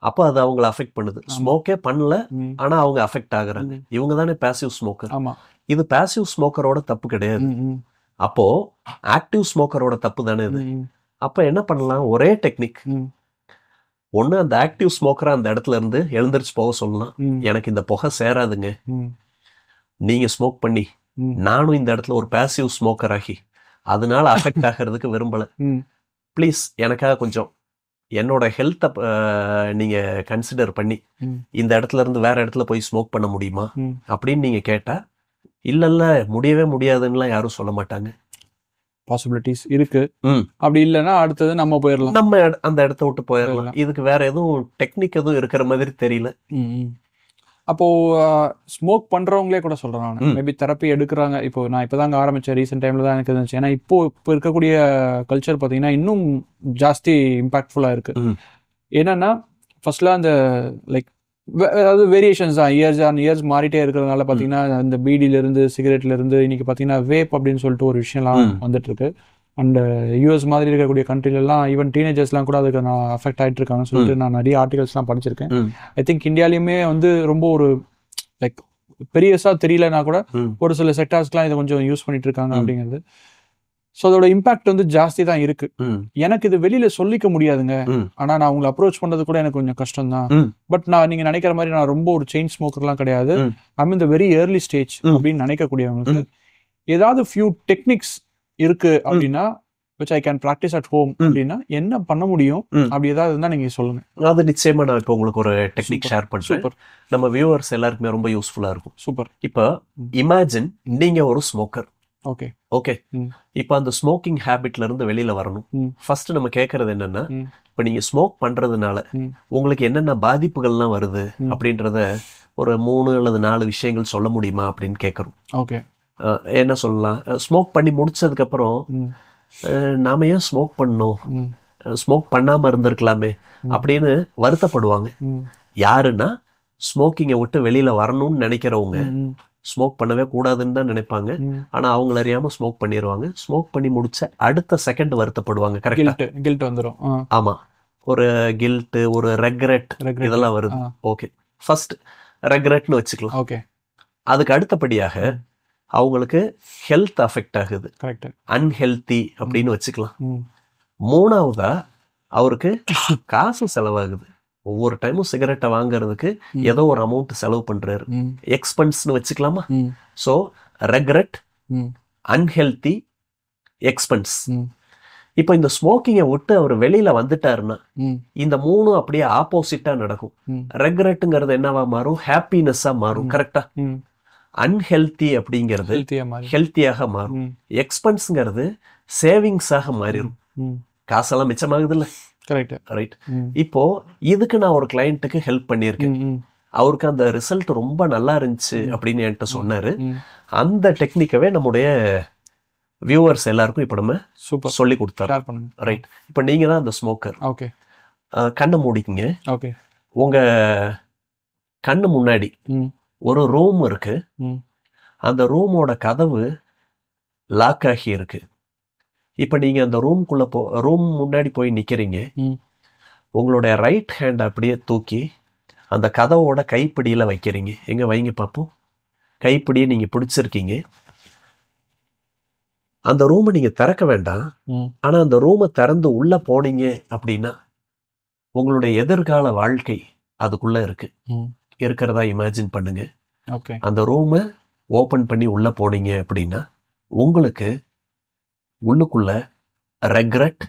அப்ப அது அவங்களை அஃபெக்ட் பண்ணுது. ஸ்மோக்கே பண்ணல, ஆனா அவங்க அஃபெக்ட் ஆகுறாங்க. இவங்க தானே பாசிவ் ஸ்மோக்கர். இது பாசிவ் ஸ்மோக்கரோட தப்பு கிடையாது. அப்போ ஆக்டிவ் ஸ்மோக்கரோட தப்பு தானே இது. அப்ப என்ன பண்ணலாம்? ஒரே டெக்னிக். ஒண்ணு அந்த ஆக்டிவ் ஸ்மோக்கரா அந்த இடத்துல இருந்து எழுந்திரிச்சு போக சொல்லலாம். எனக்கு இந்த புகை சேராதுங்க, நீங்க ஸ்மோக் பண்ணி நானும் இந்த இடத்துல ஒரு பாசிவ் ஸ்மோக்கர் ஆகி அதனால அஃபெக்ட் ஆகிறதுக்கு விரும்பல. ப்ளீஸ் எனக்காக கொஞ்சம் என்னோட ஹெல்த்தை நீங்க கன்சிடர் பண்ணி இந்த இடத்துல இருந்து வேற இடத்துல போய் ஸ்மோக் பண்ண முடியுமா அப்படின்னு நீங்க கேட்டா, இல்ல முடியவே முடியாதுன்னுலாம் யாரும் சொல்ல மாட்டாங்க. பாசிபிலிட்டிஸ் இருக்கு. அப்படி இல்லைன்னா அடுத்தது நம்ம போயிடலாம், நம்ம அந்த இடத்த விட்டு போயிடலாம். இதுக்கு வேற எதுவும் டெக்னிக் எதுவும் இருக்கிற மாதிரி தெரியல. அப்போ ஸ்மோக் பண்றவங்களே கூட சொல்றேன், மேபி தெரப்பி எடுக்கிறாங்க. இப்போ நான் இப்போதாங்க ஆரம்பிச்சேன், ரீசெண்ட் டைம்ல தான் எனக்கு இருந்துச்சு. ஏன்னா இப்போ இருக்கக்கூடிய கல்ச்சர் பார்த்தீங்கன்னா இன்னும் ஜாஸ்தி இம்பாக்ட்ஃபுல்லா இருக்கு. என்னன்னா ஃபர்ஸ்ட்லாம் அந்த லைக் அதாவது வேரியேஷன்ஸ் தான், இயர்ஸ் மாறிட்டே இருக்கிறதுனால பார்த்தீங்கன்னா இந்த பீடியிலிருந்து சிகரெட்லேருந்து இன்னைக்கு பார்த்தீங்கன்னா வேப் அப்படின்னு சொல்லிட்டு ஒரு விஷயம்லாம் வந்துட்டு இருக்கு. அண்ட் யூஎஸ் மாதிரி இருக்கக்கூடிய கண்ட்ரிலெலாம் ஈவன் டீனேஜர்ஸ்லாம் கூட அதுக்கு நான் அஃபெக்ட் ஆகிட்டு இருக்காங்கன்னு சொல்லிட்டு நான் நிறைய ஆர்டிகல்ஸ்லாம் படிச்சிருக்கேன். ஐ திங்க் இந்தியாலையுமே வந்து ரொம்ப ஒரு லைக் பெரியஸாக தெரியலனா கூட ஒரு சில செக்டார்ஸ்லாம் இதை கொஞ்சம் யூஸ் பண்ணிட்டு இருக்காங்க அப்படிங்கிறது. ஸோ அதோட இம்பாக்ட் வந்து ஜாஸ்தி தான் இருக்கு. எனக்கு இது வெளியில சொல்லிக்க முடியாதுங்க, ஆனா நான் உங்களை அப்ரோச் பண்றது கூட எனக்கு கொஞ்சம் கஷ்டம் தான். பட் நீங்க நினைக்கிற மாதிரி நான் ரொம்ப ஒரு செயின் ஸ்மோக்கர்லாம் கிடையாது. ஐ மீன் த வெரி ஏர்லி ஸ்டேஜ் அப்படின்னு நினைக்கக்கூடியவங்களுக்கு ஏதாவது ஃபியூ டெக்னிக்ஸ் இருக்கு அப்படின்னா which I can practice at home அப்படின்னா என்ன பண்ண முடியும் அப்படி ஏதாவது இருந்தா நீங்க சொல்லுங்க. அது நிச்சயமா நான் இப்போ உங்களுக்கு ஒரு டெக்னிக் ஷேர் பண்றேன். நம்ம வியூவர்ஸ் எல்லாருக்குமே ரொம்ப யூஸ்ஃபுல்லா இருக்கும். சூப்பர். இப்போ இமேஜின் நீங்க ஒரு ஸ்மோக்கர். Okay okay. இப்போ அந்த ஸ்மோக்கிங் ஹேபிட்ல இருந்து வெளியில வரணும். ஃபர்ஸ்ட் நம்ம கேட்கறது என்னன்னா, இப்போ நீங்க ஸ்மோக் பண்றதுனால உங்களுக்கு என்னென்ன பாதிப்புகள்லாம் வருது அப்படின்றத ஒரு 3 அல்லது 4 விஷயங்கள் சொல்ல முடியுமா அப்படின்னு கேட்கறோம். ஓகே. என்ன சொல்லலாம்? ஸ்மோக் பண்ணி முடிச்சதுக்கு அப்புறம் நாம ஏன் ஸ்மோக் பண்ணோம், ஸ்மோக் பண்ணாம இருந்திருக்கலாமே அப்படின்னு வருத்தப்படுவாங்க. யாருன்னா ஸ்மோக்கிங்கை விட்டு வெளியில வரணும்னு நினைக்கிறவங்க. ஸ்மோக் பண்ணவே கூடாதுன்னு தான் நினைப்பாங்க, ஆனா அவங்கள அறியாம ஸ்மோக் பண்ணிடுவாங்க. ஸ்மோக் பண்ணி முடிச்ச அடுத்த செகண்ட் வருத்தப்படுவாங்க. கரெக்டா? கில்ட் வந்துரும். ஆமா, ஒரு கில்ட், ஒரு ரெக்ரெட் இதெல்லாம் வருது. ஓகே, ஃபர்ஸ்ட் ரெக்ரெட்னு வச்சுக்கலாம். ஓகே. அதுக்கு அடுத்தபடியாக அவங்களுக்கு ஹெல்த் அஃபெக்ட் ஆகுது, அன்ஹெல்தி அப்படின்னு வச்சுக்கலாம். மூணாவதா அவருக்கு காசு செலவாகுது. ஒவ்வொரு டைமும் சிகரெட்டை வாங்குறதுக்கு ஏதோ ஒரு அமௌண்ட் செலவு பண்றாரு, எக்ஸ்பென்ஸ்னு வச்சுக்கலாமா? So regret, unhealthy expense. இப்போ இந்த ஸ்மோக்கிங்கை விட்டு அவர் வெளியில வந்துட்டாருன்னா இந்த மூணும் அப்படியே ஆப்போசிட்டா நடக்கும். ரெக்ரெட்டுங்கிறது என்னவா மாறும்? ஹாப்பினஸ்ஸா மாறும். கரெக்டா? அன்ஹெல்தி அப்படிங்கிறது ஹெல்த்தியாக மாறும். எக்ஸ்பென்ஸ்ங்கிறது சேவிங்ஸாக மாறிடும். காசெல்லாம் மிச்சமாகுது இல்ல? ரைட். இப்போ இதுக்கு நான் ஒரு கிளையண்ட்டுக்கு ஹெல்ப் பண்ணியிருக்கேன். அவருக்கு அந்த ரிசல்ட் ரொம்ப நல்லா இருந்துச்சு அப்படின்னு என்கிட்ட சொன்னாரு. அந்த டெக்னிக்கவே நம்முடைய வியூவர்ஸ் எல்லாருக்கும் இப்போ நம்ம சொல்லி கொடுத்தாரு. ரைட். இப்போ நீங்க தான் அந்த ஸ்மோக்கர். ஓகே. கண்ணை மூடிக்குங்க. ஓகே. உங்க கண்ணு முன்னாடி ஒரு ரூம் இருக்கு. அந்த ரூமோட கதவு லாக் ஆகி இருக்கு. இப்ப நீங்க அந்த ரூம்குள்ள ரூம் முன்னாடி போய் நிக்கிறீங்க. உங்களுடைய ரைட் ஹேண்ட் அப்படியே தூக்கி அந்த கதவோட கைப்பிடியில வைக்கிறீங்க. எங்க வைங்க பார்ப்போம். கைப்பிடியை நீங்க பிடிச்சிருக்கீங்க. அந்த ரூமை நீங்க திறக்க வேண்டாம். ஆனா அந்த ரூமை திறந்து உள்ள போனீங்க அப்படின்னா உங்களுடைய எதிர்கால வாழ்க்கை அதுக்குள்ள இருக்கிறதா இமேஜின் பண்ணுங்க. அந்த ரூமை ஓபன் பண்ணி உள்ள போனீங்க அப்படின்னா உங்களுக்கு உள்ளுக்குள்ள ரெக்ரெட்,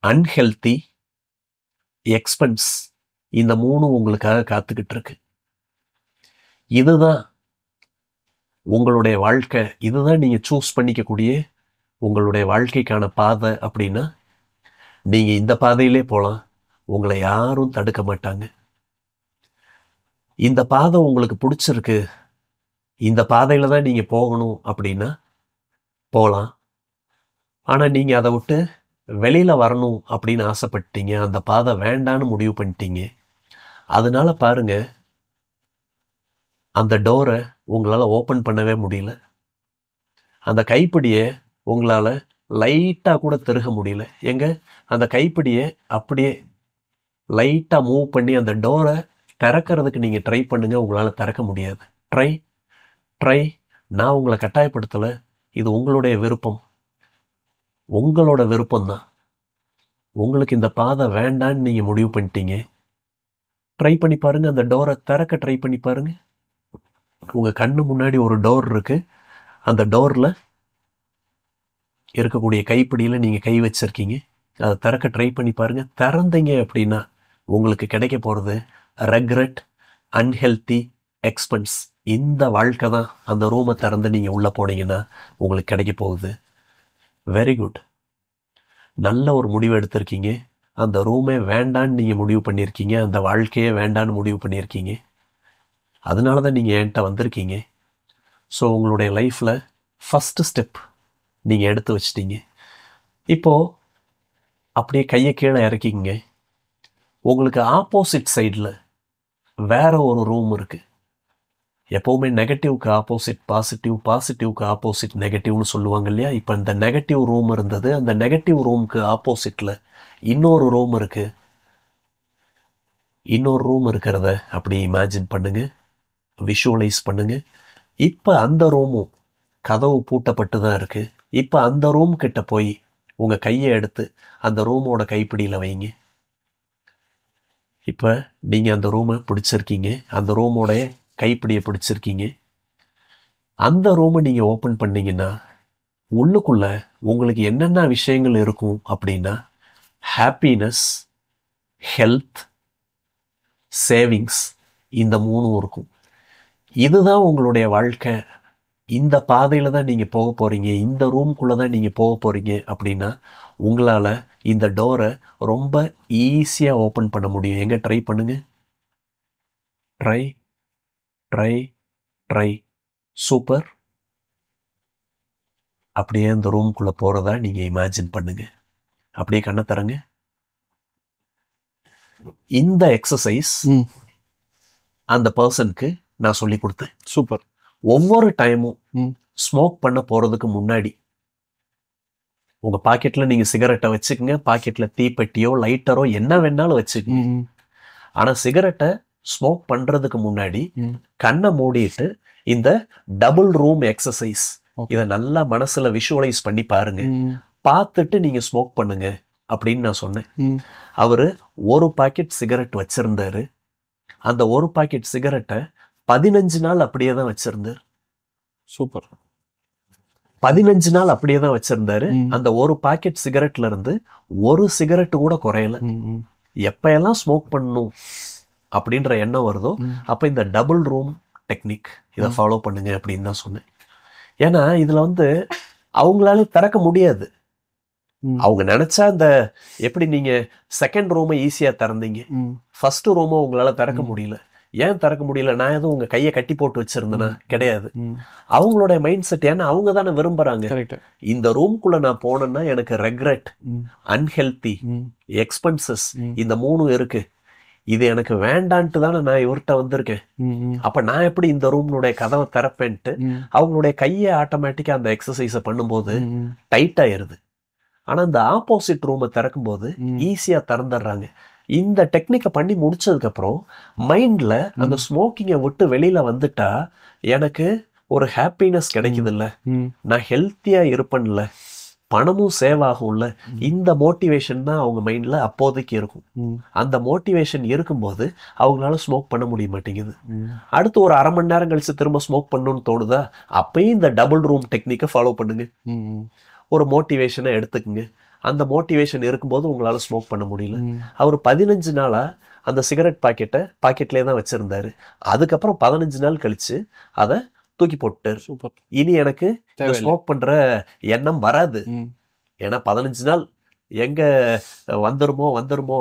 அன்ஹெல்தி, எக்ஸ்பென்ஸ் இந்த மூணும் உங்களுக்காக காத்துக்கிட்டு இருக்கு. இதுதான் உங்களுடைய வாழ்க்கை. இதுதான் நீங்க சூஸ் பண்ணிக்கக்கூடிய உங்களுடைய வாழ்க்கைக்கான பாதை அப்படின்னா நீங்க இந்த பாதையிலே போகலாம். உங்களை யாரும் தடுக்க மாட்டாங்க. இந்த பாதை உங்களுக்கு பிடிச்சிருக்கு, இந்த பாதையில தான் நீங்க போகணும் அப்படின்னா போகலாம். ஆனா நீங்க அதை விட்டு வெளியில வரணும் அப்படின்னு ஆசைப்பட்டீங்க, அந்த பாதை வேண்டான்னு முடிவு பண்ணிட்டீங்க. அதனால பாருங்க, அந்த டோரை உங்களால ஓபன் பண்ணவே முடியல. அந்த கைப்பிடியை உங்களால லைட்டா கூட திருக முடியல. எங்க அந்த கைப்பிடியை அப்படியே லைட்டா மூவ் பண்ணி அந்த டோரை திறக்கிறதுக்கு நீங்க ட்ரை பண்ணுங்க. உங்களால திறக்க முடியாது. ட்ரை. நான் உங்களை கட்டாயப்படுத்தல. இது உங்களுடைய விருப்பம். உங்களோட விருப்பம்தான். உங்களுக்கு இந்த பாதை வேண்டான்னு நீங்க முடிவு பண்ணிட்டீங்க. ட்ரை பண்ணி பாருங்க. அந்த டோரை திறக்க ட்ரை பண்ணி பாருங்க. உங்க கண்ணு முன்னாடி ஒரு டோர் இருக்கு. அந்த டோர்ல இருக்கக்கூடிய கைப்பிடியில நீங்க கை வச்சிருக்கீங்க. அதை திறக்க ட்ரை பண்ணி பாருங்க. திறந்தீங்க அப்படின்னா உங்களுக்கு கிடைக்க போறது ரெக்ரெட், அன்ஹெல்தி, எக்ஸ்பென்ஸ். இந்த வாழ்க்கை தான். அந்த ரூமை திறந்து நீங்க உள்ள போனீங்கன்னா உங்களுக்கு கிடைக்க போகுது. Very good. நல்ல ஒரு முடிவு எடுத்திருக்கீங்க. அந்த ரூமே வேண்டான்னு நீங்க முடிவு பண்ணியிருக்கீங்க. அந்த வாழ்க்கையே வேண்டான்னு முடிவு பண்ணியிருக்கீங்க. அதனால தான் நீங்கள் என்கிட்ட வந்திருக்கீங்க. ஸோ உங்களுடைய லைஃப்பில் ஃபஸ்ட்டு ஸ்டெப் நீங்கள் எடுத்து வச்சிட்டீங்க. இப்போது அப்படியே கையை கீழே இறக்கிங்க. உங்களுக்கு ஆப்போசிட் சைடில் வேற ஒரு ரூம் இருக்குது. எப்போவுமே நெகட்டிவ்க்கு ஆப்போசிட் பாசிட்டிவ், பாசிட்டிவ்க்கு ஆப்போசிட் நெகட்டிவ்னு சொல்லுவாங்க இல்லையா? இப்போ இந்த நெகட்டிவ் ரூம் இருந்தது. அந்த நெகட்டிவ் ரூமுக்கு ஆப்போசிட்டில் இன்னொரு ரூம் இருக்குது. இன்னொரு ரூம் இருக்கிறத அப்படி இமேஜின் பண்ணுங்க, விஷுவலைஸ் பண்ணுங்க. இப்போ அந்த ரூமும் கதவு பூட்டப்பட்டு தான் இருக்கு. இப்போ அந்த ரூம் கிட்ட போய் உங்க கையை எடுத்து அந்த ரூமோட கைப்பிடியில் வைங்க. இப்போ நீங்க அந்த ரூமை பிடிச்சிருக்கீங்க. அந்த ரூமோட கைப்பிடியை பிடிச்சிருக்கீங்க. அந்த ரூமை நீங்க ஓப்பன் பண்ணீங்கன்னா உள்ளுக்குள்ள உங்களுக்கு என்னென்ன விஷயங்கள் இருக்கும் அப்படின்னா ஹாப்பினஸ், ஹெல்த், சேவிங்ஸ் இந்த மூணும் இருக்கும். இதுதான் உங்களுடைய வாழ்க்கை. இந்த பாதையில தான் நீங்க போக போறீங்க. இந்த ரூம்குள்ள தான் நீங்க போக போறீங்க அப்படின்னா உங்களால இந்த டோரை ரொம்ப ஈஸியா ஓபன் பண்ண முடியும். எங்க ட்ரை பண்ணுங்க. Try try try. சூப்பர். அப்படியே அந்த ரூம்குள்ள போறதா நீங்க இமேஜின் பண்ணுங்க. அப்படியே கண்ணை தரங்க. இந்த எக்ஸசைஸ் அந்த பர்சனுக்கு நான் சொல்லி கொடுத்தேன். சூப்பர். ஒவ்வொரு டைமும் ஸ்மோக் பண்ண போறதுக்கு முன்னாடி உங்க பாக்கெட்ல நீங்க சிகரெட்டை வச்சுக்கோங்க. பாக்கெட்ல தீப்பெட்டியோ லைட்டரோ என்ன வேணாலும் வச்சுக்கோங்க. ஆனா சிகரெட்டை ஸ்மோக் பண்றதுக்கு முன்னாடி கண்ணை மூடிட்டு இந்த டபுள் ரூம் எக்ஸசைஸ் இதை நல்லா மனசுல விஷுவலைஸ் பண்ணி பாருங்க. பார்த்துட்டு நீங்க ஸ்மோக் பண்ணுங்க அப்படின்னு நான் சொன்னேன். அவரு ஒரு பாக்கெட் சிகரெட் வச்சிருந்தாரு. அந்த ஒரு பாக்கெட் சிகரெட்டை 15 நாள் அப்படியே தான் வச்சிருந்தார். சூப்பர். 15 நாள் அப்படியே தான் வச்சிருந்தாரு. அந்த ஒரு பாக்கெட் சிகரெட்ல இருந்து ஒரு சிகரெட் கூட குறையல. எப்ப எல்லாம் ஸ்மோக் பண்ணணும் அப்படின்ற எண்ணம் வருதோ அப்ப இந்த டபுள் ரூம் டெக்னிக் இதை ஃபாலோ பண்ணுங்க அப்படின்னு தான் சொன்னேன். ஏன்னா இதுல வந்து அவங்களால திறக்க முடியாது. அவங்க நினைச்சா இந்த எப்படி நீங்க செகண்ட் ரூமை ஈஸியா திறந்தீங்க, ஃபர்ஸ்ட் ரூமை உங்களால திறக்க முடியல. ஏன் திறக்க முடியல? நான் எதுவும் உங்க கையை கட்டி போட்டு வச்சிருந்தேன்னா? கிடையாது. அவங்களோட மைண்ட் செட். ஏன்னா அவங்க தானே விரும்புறாங்க, இந்த ரூம்குள்ள நான் போனேன்னா எனக்கு ரெக்ரெட், அன்ஹெல்தி, எக்ஸ்பென்சஸ், இந்த 3 இருக்கு, இது எனக்கு வேண்டான்ட்டு தானே நான் இவர்கிட்ட வந்திருக்கேன். அப்ப நான் எப்படி இந்த ரூம்னுடைய கதவை திறப்பேன்ட்டு அவங்களுடைய கையை ஆட்டோமேட்டிக்கா அந்த எக்ஸசைஸை பண்ணும்போது டைட் ஆயிருது. ஆனா இந்த ஆப்போசிட் ரூமை திறக்கும் போது ஈஸியா திறந்துடுறாங்க. இந்த டெக்னிக்கை பண்ணி முடிச்சதுக்கு அப்புறம் மைண்ட்ல அந்த ஸ்மோக்கிங்கை விட்டு வெளியில வந்துட்டா எனக்கு ஒரு ஹாப்பினஸ் கிடைக்குது இல்ல, நான் ஹெல்த்தியா இருப்பேன்ல, பணமும் சேவ் ஆகும்ல, இந்த மோட்டிவேஷன் தான் அவங்க மைண்ட்ல அப்போதைக்கு இருக்கும். அந்த மோட்டிவேஷன் இருக்கும்போது அவங்களால ஸ்மோக் பண்ண முடிய மாட்டேங்குது. அடுத்து ஒரு 1/2 மணி நேரம் கழிச்சு திரும்ப ஸ்மோக் பண்ணணும்னு தோணுதா, அப்பயும் இந்த டபுள் ரூம் டெக்னிக்கை ஃபாலோ பண்ணுங்க. ஒரு மோட்டிவேஷனை எடுத்துக்குங்க. அந்த மோட்டிவேஷன் இருக்கும்போது உங்களால ஸ்மோக் பண்ண முடியல. அவர் 15 நாளா அந்த சிகரெட் பாக்கெட்லேயே தான் வச்சிருந்தாரு. அதுக்கப்புறம் 15 நாள் கழிச்சு அதை தூக்கி போட்டாரு. இனி எனக்கு ஸ்மோக் பண்ற எண்ணம் வராது. ஏன்னா 15 நாள் எங்க வந்துருமோ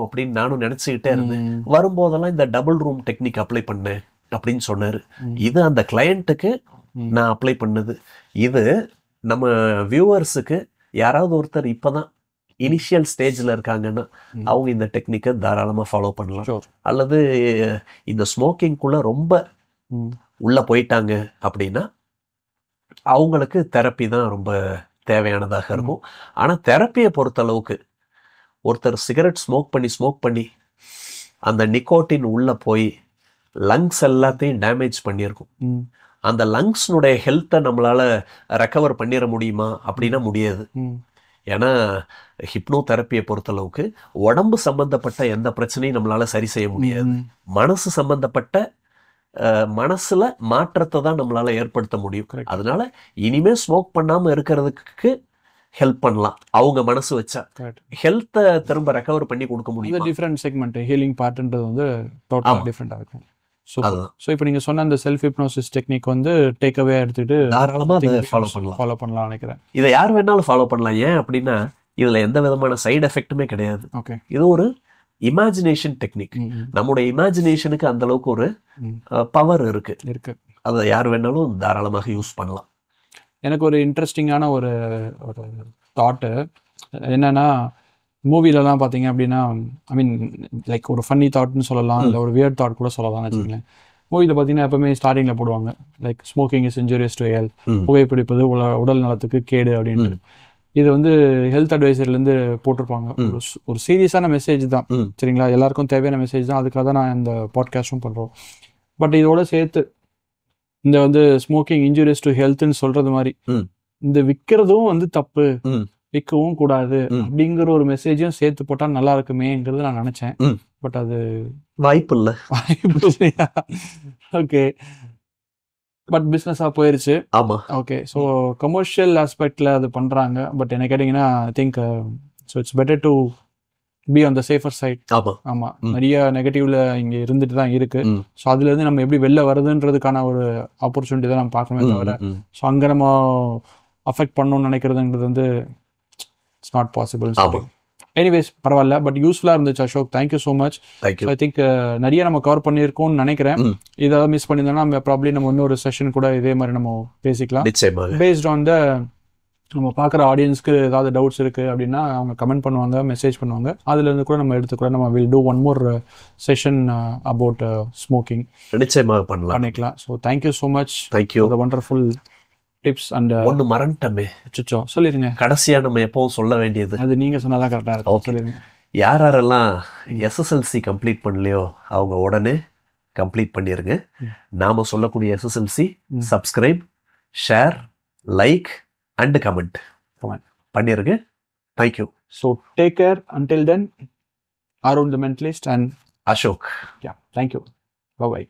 அப்படின்னு நானும் நினைச்சுக்கிட்டே இருந்தேன். வரும்போதெல்லாம் இந்த டபுள் ரூம் டெக்னிக் அப்ளை பண்ணேன் அப்படின்னு சொன்னாரு. இது அந்த கிளையண்ட்டுக்கு நான் அப்ளை பண்ணது. இது நம்ம வியூவர்ஸுக்கு யாராவது ஒருத்தர் இப்பதான் இனிஷியல் ஸ்டேஜ்ல இருக்காங்கன்னா அவங்க இந்த டெக்னிக்கை தாராளமா ஃபாலோ பண்ணலாம். அல்லது இந்த ஸ்மோக்கிங்குள்ள ரொம்ப உள்ள போயிட்டாங்க அப்படின்னா அவங்களுக்கு தெரப்பி தான் ரொம்ப தேவையானதாக இருக்கும். ஆனா தெரப்பியை பொறுத்த அளவுக்கு ஒருத்தர் சிகரெட் ஸ்மோக் பண்ணி அந்த நிக்கோட்டின் உள்ள போய் லங்ஸ் எல்லாத்தையும் டேமேஜ் பண்ணியிருக்கும். அந்த லங்ஸ்னுடைய ஹெல்த்தை நம்மளால ரெக்கவர் பண்ணிட முடியுமா அப்படின்னா முடியாது. ஏன்னா ஹிப்னோ தெரப்பியை பொறுத்தளவுக்கு உடம்பு சம்பந்தப்பட்ட எந்த பிரச்சனையும் நம்மளால சரி செய்ய முடியாது. மனசு சம்பந்தப்பட்ட மனசுல மாற்றத்தை தான் நம்மளால ஏற்படுத்த முடியும். அதனால இனிமே ஸ்மோக் பண்ணாம இருக்கிறதுக்கு ஹெல்ப் பண்ணலாம். அவங்க மனசு வச்சா ஹெல்த்தை திரும்ப ரெக்கவர் பண்ணி கொடுக்க முடியும். டிஃப்ரெண்ட் செக்மெண்ட் ஹீலிங் பார்ட்ன்றது வந்து டோட்டலா டிஃப்ரெண்டா இருக்கும். ஸோ இப்போ நீங்கள் சொன்ன அந்த செல்ஃப் ஹிப்னோசிஸ் டெக்னிக் வந்து டேக் அவே எடுத்துட்டு தாராளமாக அதை ஃபாலோ பண்ணலாம் நினைக்கிறேன். இதை யார் வேணாலும் ஃபாலோ பண்ணலாம். ஏன் அப்படின்னா இதில் எந்த விதமான சைடு எஃபெக்ட்டுமே கிடையாது. ஓகே, இது ஒரு இமேஜினேஷன் டெக்னிக். நம்முடைய இமேஜினேஷனுக்கு அந்த அளவுக்கு ஒரு பவர் இருக்கு. அதை யார் வேணாலும் தாராளமாக யூஸ் பண்ணலாம். எனக்கு ஒரு இன்ட்ரெஸ்டிங்கான ஒரு தாட்டு என்னன்னா, மூவிலலாம் பார்த்தீங்க அப்படின்னா, ஐ மீன் லைக் ஒரு ஃபன்னி தாட்னு சொல்லலாம், இல்லை ஒரு வியர்ட் தாட் கூட சொல்லலாம்னு வச்சுக்கோங்களேன். மூவியில் பார்த்தீங்கன்னா எப்பவுமே ஸ்டார்டிங்கில் போடுவாங்க like smoking is injurious to health, புகைப்பிடிப்பது உடல் நலத்துக்கு கேடு அப்படின்ட்டு. இது வந்து ஹெல்த் அட்வைசர்லேருந்து போட்டிருப்பாங்க. ஒரு சீரியஸான மெசேஜ் தான், சரிங்களா, எல்லாருக்கும் தேவையான மெசேஜ் தான். அதுக்காக தான் நான் இந்த பாட்காஸ்டும் பண்ணுறோம். பட் இதோட சேர்த்து இந்த வந்து ஸ்மோக்கிங் இன்ஜூரியஸ் டு ஹெல்த்னு சொல்றது மாதிரி இந்த விற்கிறதும் வந்து தப்பு, விற்கவும் கூடாது அப்படிங்கிற ஒரு மெசேஜும் சேர்த்து போட்டா நல்லா இருக்குமேங்கிறது நான் நினைச்சேன். பட் அது வாய்ப்பு இல்லை. ஓகே, பட் பிஸ்னஸா போயிருச்சு. ஆமா, ஓகே. ஸோ கமர்ஷியல் ஆஸ்பெக்ட்ல அது பண்றாங்க. பட் என்ன கேட்டீங்கன்னா I think so it's better to be on the safer side. ஆமா, நிறைய நெகட்டிவ்ல இங்க இருந்துட்டு தான் இருக்கு. ஸோ அதுல இருந்து நம்ம எப்படி வெளில வருதுன்றதுக்கான ஒரு ஆப்பர்ச்சுனிட்டி தான் நம்ம பார்க்கணுமே தவிர ஸோ அங்க நம்ம அஃபெக்ட் பண்ணணும்னு நினைக்கிறதுன்றது வந்து இட்ஸ் நாட் பாசிபிள். எனிவேஸ் பரவாயில்ல, பட் யூஸ்ஃபுல்லா இருந்துச்சு Ashok. Thank you so much. I think நிறைய நம்ம கவர் பண்ணியிருக்கோம்னு நினைக்கிறேன். ஏதாவது மிஸ் பண்ணியிருந்தோம்னா நம்ம ப்ராப்ளி நம்ம இன்னொரு செஷன் கூட இதே மாதிரி நம்ம பேசிக்கலாம். பேஸ்ட் ஆன் த நம்ம பார்க்குற ஆடியன்ஸ்க்கு ஏதாவது டவுட்ஸ் இருக்கு அப்படின்னா அவங்க கமெண்ட் பண்ணுவாங்க, மெசேஜ் பண்ணுவாங்க. அதுல இருந்து கூட நம்ம எடுத்துக்கூட நம்ம will do one more session about smoking. நிச்சயமாக பண்ணிக்கலாம். So thank you so much. Thank you for the wonderful tips. And ஒன்று மறந்துட்டமே, அச்சோ சொல்லிருங்க. கடைசியா நம்ம எப்பவும் சொல்ல வேண்டியது, அது நீங்க சொன்னாதான் கரெக்டா இருக்கும். சொல்லிருங்க. யாரெல்லாம் எஸ்எஸ்எல்சி கம்ப்ளீட் பண்ணலையோ அவங்க உடனே கம்ப்ளீட் பண்ணிருங்க. நாம சொல்லக்கூடிய SSLC subscribe, share, like and comment பண்ணிருங்க. Thank you. So take care. Until then, Arun the mentalist and Ashok. Yeah, thank you. Bye bye.